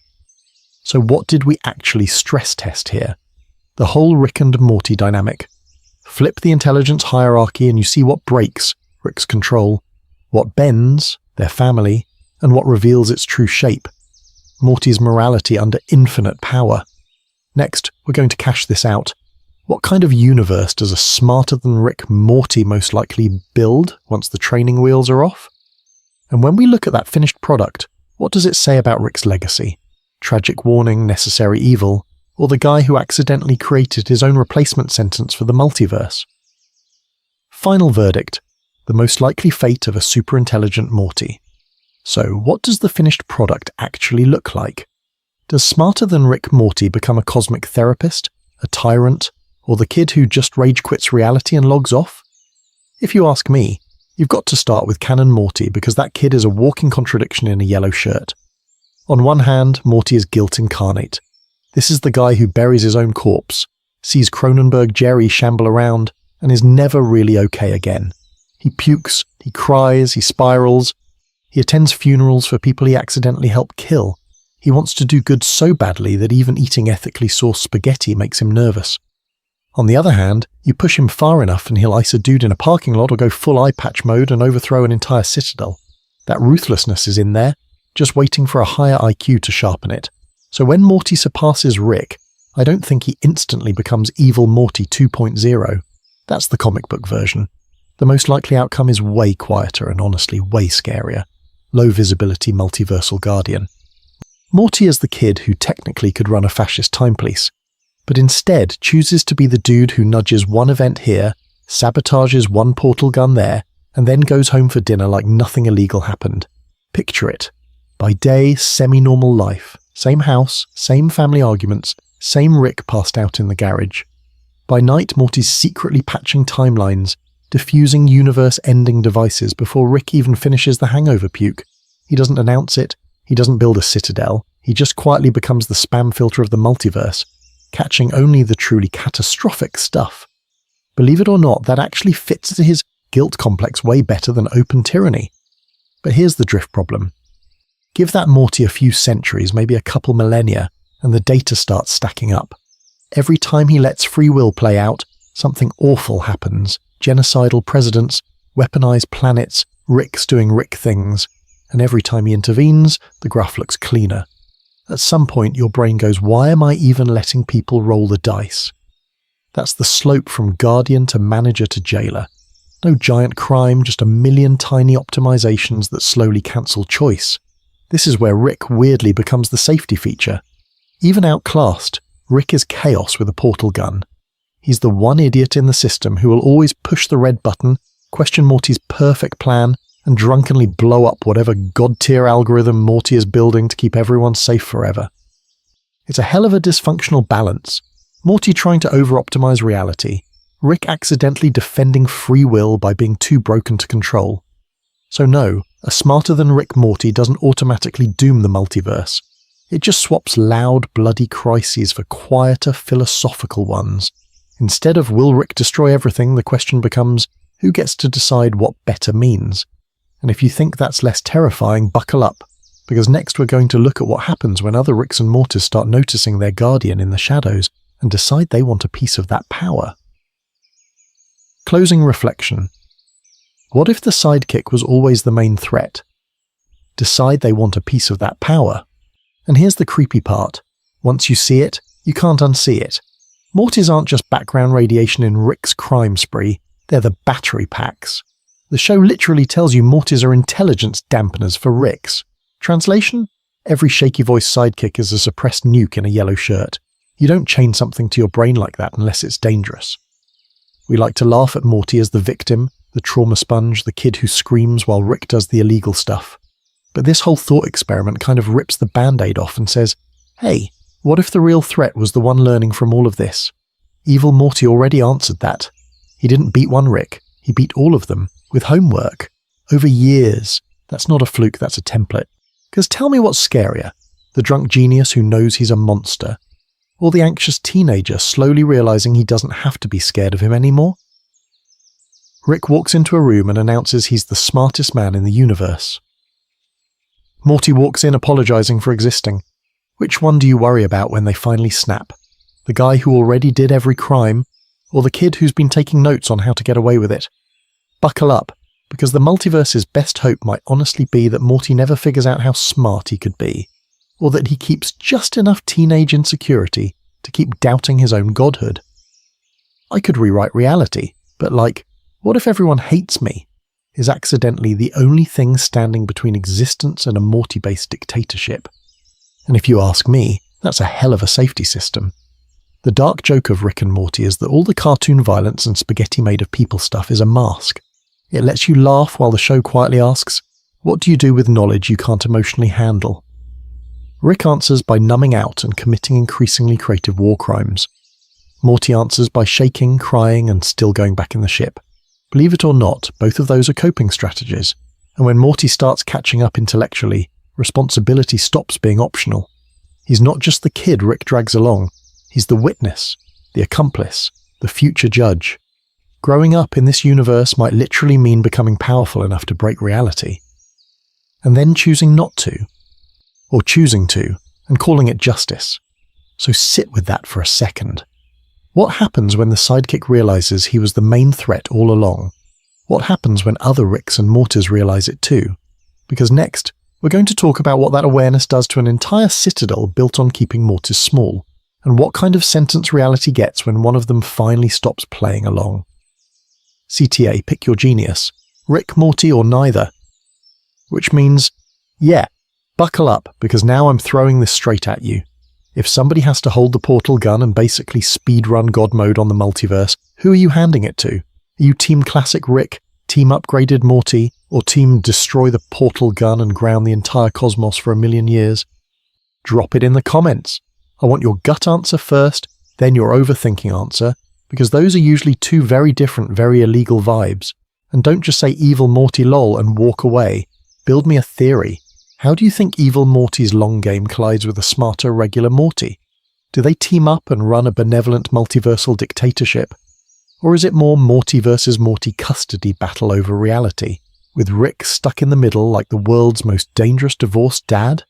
So what did we actually stress test here? The whole Rick and Morty dynamic. Flip the intelligence hierarchy and you see what breaks, Rick's control, what bends, their family, and what reveals its true shape, Morty's morality under infinite power. Next, we're going to cash this out. What kind of universe does a smarter-than-Rick Morty most likely build once the training wheels are off? And when we look at that finished product, what does it say about Rick's legacy? Tragic warning, necessary evil, or the guy who accidentally created his own replacement sentence for the multiverse? Final verdict, the most likely fate of a superintelligent Morty. So what does the finished product actually look like? Does smarter-than-Rick Morty become a cosmic therapist, a tyrant, or the kid who just rage quits reality and logs off? If you ask me, you've got to start with Canon Morty because that kid is a walking contradiction in a yellow shirt. On one hand, Morty is guilt incarnate. This is the guy who buries his own corpse, sees Cronenberg Jerry shamble around, and is never really okay again. He pukes, he cries, he spirals. He attends funerals for people he accidentally helped kill. He wants to do good so badly that even eating ethically sourced spaghetti makes him nervous. On the other hand, you push him far enough and he'll ice a dude in a parking lot or go full eye patch mode and overthrow an entire citadel. That ruthlessness is in there, just waiting for a higher IQ to sharpen it. So when Morty surpasses Rick, I don't think he instantly becomes Evil Morty 2.0. That's the comic book version. The most likely outcome is way quieter and honestly way scarier. Low visibility multiversal guardian. Morty is the kid who technically could run a fascist time police, but instead chooses to be the dude who nudges one event here, sabotages one portal gun there, and then goes home for dinner like nothing illegal happened. Picture it. By day, semi-normal life. Same house, same family arguments, same Rick passed out in the garage. By night, Morty's secretly patching timelines, diffusing universe-ending devices before Rick even finishes the hangover puke. He doesn't announce it, he doesn't build a citadel, he just quietly becomes the spam filter of the multiverse, catching only the truly catastrophic stuff. Believe it or not, that actually fits his guilt complex way better than open tyranny. But here's the drift problem. Give that Morty a few centuries, maybe a couple millennia, and the data starts stacking up. Every time he lets free will play out, something awful happens. Genocidal presidents, weaponized planets, Ricks doing Rick things, and every time he intervenes, the graph looks cleaner. At some point, your brain goes, why am I even letting people roll the dice? That's the slope from guardian to manager to jailer. No giant crime, just a million tiny optimizations that slowly cancel choice. This is where Rick weirdly becomes the safety feature. Even outclassed, Rick is chaos with a portal gun. He's the one idiot in the system who will always push the red button, question Morty's perfect plan, and drunkenly blow up whatever god-tier algorithm Morty is building to keep everyone safe forever. It's a hell of a dysfunctional balance. Morty trying to over-optimize reality, Rick accidentally defending free will by being too broken to control. So no, a smarter-than-Rick Morty doesn't automatically doom the multiverse. It just swaps loud, bloody crises for quieter, philosophical ones. Instead of will Rick destroy everything, the question becomes, who gets to decide what better means? And if you think that's less terrifying, buckle up, because next we're going to look at what happens when other Ricks and Mortys start noticing their guardian in the shadows and decide they want a piece of that power. Closing reflection. What if the sidekick was always the main threat? Decide they want a piece of that power. And here's the creepy part. Once you see it, you can't unsee it. Mortys aren't just background radiation in Rick's crime spree, they're the battery packs. The show literally tells you Mortys are intelligence dampeners for Ricks. Translation? Every shaky-voiced sidekick is a suppressed nuke in a yellow shirt. You don't chain something to your brain like that unless it's dangerous. We like to laugh at Morty as the victim, the trauma sponge, the kid who screams while Rick does the illegal stuff. But this whole thought experiment kind of rips the band-aid off and says, Hey, what if the real threat was the one learning from all of this? Evil Morty already answered that. He didn't beat one Rick, he beat all of them, with homework. Over years. That's not a fluke, that's a template. Because tell me what's scarier, the drunk genius who knows he's a monster, or the anxious teenager slowly realizing he doesn't have to be scared of him anymore? Rick walks into a room and announces he's the smartest man in the universe. Morty walks in apologizing for existing. Which one do you worry about when they finally snap? The guy who already did every crime, or the kid who's been taking notes on how to get away with it? Buckle up, because the multiverse's best hope might honestly be that Morty never figures out how smart he could be, or that he keeps just enough teenage insecurity to keep doubting his own godhood. I could rewrite reality, but what if everyone hates me? Is accidentally the only thing standing between existence and a Morty-based dictatorship. And if you ask me, that's a hell of a safety system. The dark joke of Rick and Morty is that all the cartoon violence and spaghetti made of people stuff is a mask. It lets you laugh while the show quietly asks, what do you do with knowledge you can't emotionally handle? Rick answers by numbing out and committing increasingly creative war crimes. Morty answers by shaking, crying, and still going back in the ship. Believe it or not, both of those are coping strategies, and when Morty starts catching up intellectually, responsibility stops being optional. He's not just the kid Rick drags along, he's the witness, the accomplice, the future judge. Growing up in this universe might literally mean becoming powerful enough to break reality. And then choosing not to. Or choosing to, and calling it justice. So sit with that for a second. What happens when the sidekick realizes he was the main threat all along? What happens when other Ricks and Mortys realize it too? Because next, we're going to talk about what that awareness does to an entire citadel built on keeping Mortys small, and what kind of sentence reality gets when one of them finally stops playing along. CTA, pick your genius. Rick, Morty, or neither. Which means, yeah, buckle up, because now I'm throwing this straight at you. If somebody has to hold the portal gun and basically speedrun God mode on the multiverse, who are you handing it to? Are you Team Classic Rick, Team Upgraded Morty, or Team Destroy the portal gun and ground the entire cosmos for 1,000,000 years? Drop it in the comments. I want your gut answer first, then your overthinking answer, because those are usually two very different, very illegal vibes. And don't just say evil Morty lol and walk away. Build me a theory. How do you think evil Morty's long game collides with a smarter regular Morty? Do they team up and run a benevolent multiversal dictatorship? Or is it more Morty versus Morty custody battle over reality, with Rick stuck in the middle like the world's most dangerous divorced dad?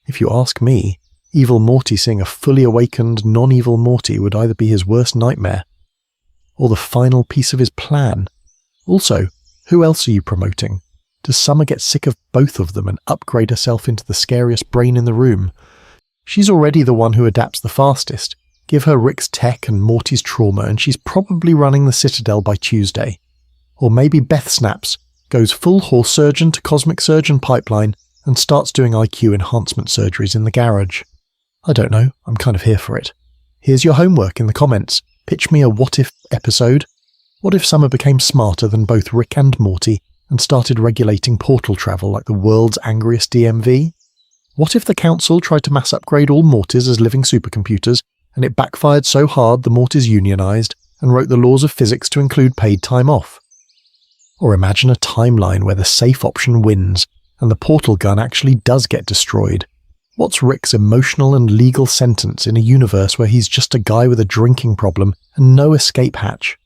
If you ask me, evil Morty seeing a fully awakened, non-evil Morty would either be his worst nightmare, or the final piece of his plan. Also, who else are you promoting? Does Summer get sick of both of them and upgrade herself into the scariest brain in the room? She's already the one who adapts the fastest. Give her Rick's tech and Morty's trauma and she's probably running the Citadel by Tuesday. Or maybe Beth snaps, goes full horse surgeon to cosmic surgeon pipeline and starts doing IQ enhancement surgeries in the garage. I don't know, I'm kind of here for it. Here's your homework in the comments. Pitch me a what-if episode. What if Summer became smarter than both Rick and Morty and started regulating portal travel like the world's angriest DMV? What if the council tried to mass upgrade all Mortys as living supercomputers and it backfired so hard the Mortys unionized and wrote the laws of physics to include paid time off? Or imagine a timeline where the safe option wins and the portal gun actually does get destroyed. What's Rick's emotional and legal sentence in a universe where he's just a guy with a drinking problem and no escape hatch?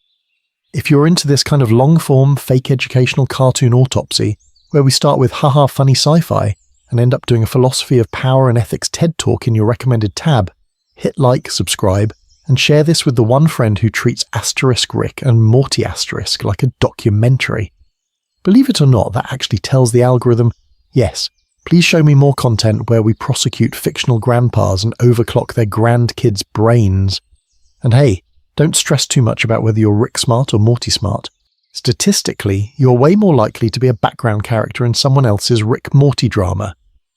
If you're into this kind of long-form, fake educational cartoon autopsy, where we start with haha funny sci-fi and end up doing a philosophy of power and ethics TED Talk in your recommended tab, hit like, subscribe, and share this with the one friend who treats Asterisk Rick and Morty Asterisk like a documentary. Believe it or not, that actually tells the algorithm, yes, please show me more content where we prosecute fictional grandpas and overclock their grandkids' brains. And hey, don't stress too much about whether you're Rick smart or Morty smart. Statistically, you're way more likely to be a background character in someone else's Rick-Morty drama,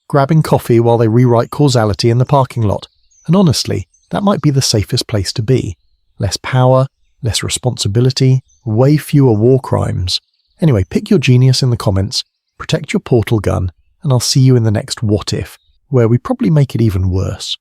grabbing coffee while they rewrite causality in the parking lot. And honestly, that might be the safest place to be. Less power, less responsibility, way fewer war crimes. Anyway, pick your genius in the comments, protect your portal gun, and I'll see you in the next What If, where we probably make it even worse.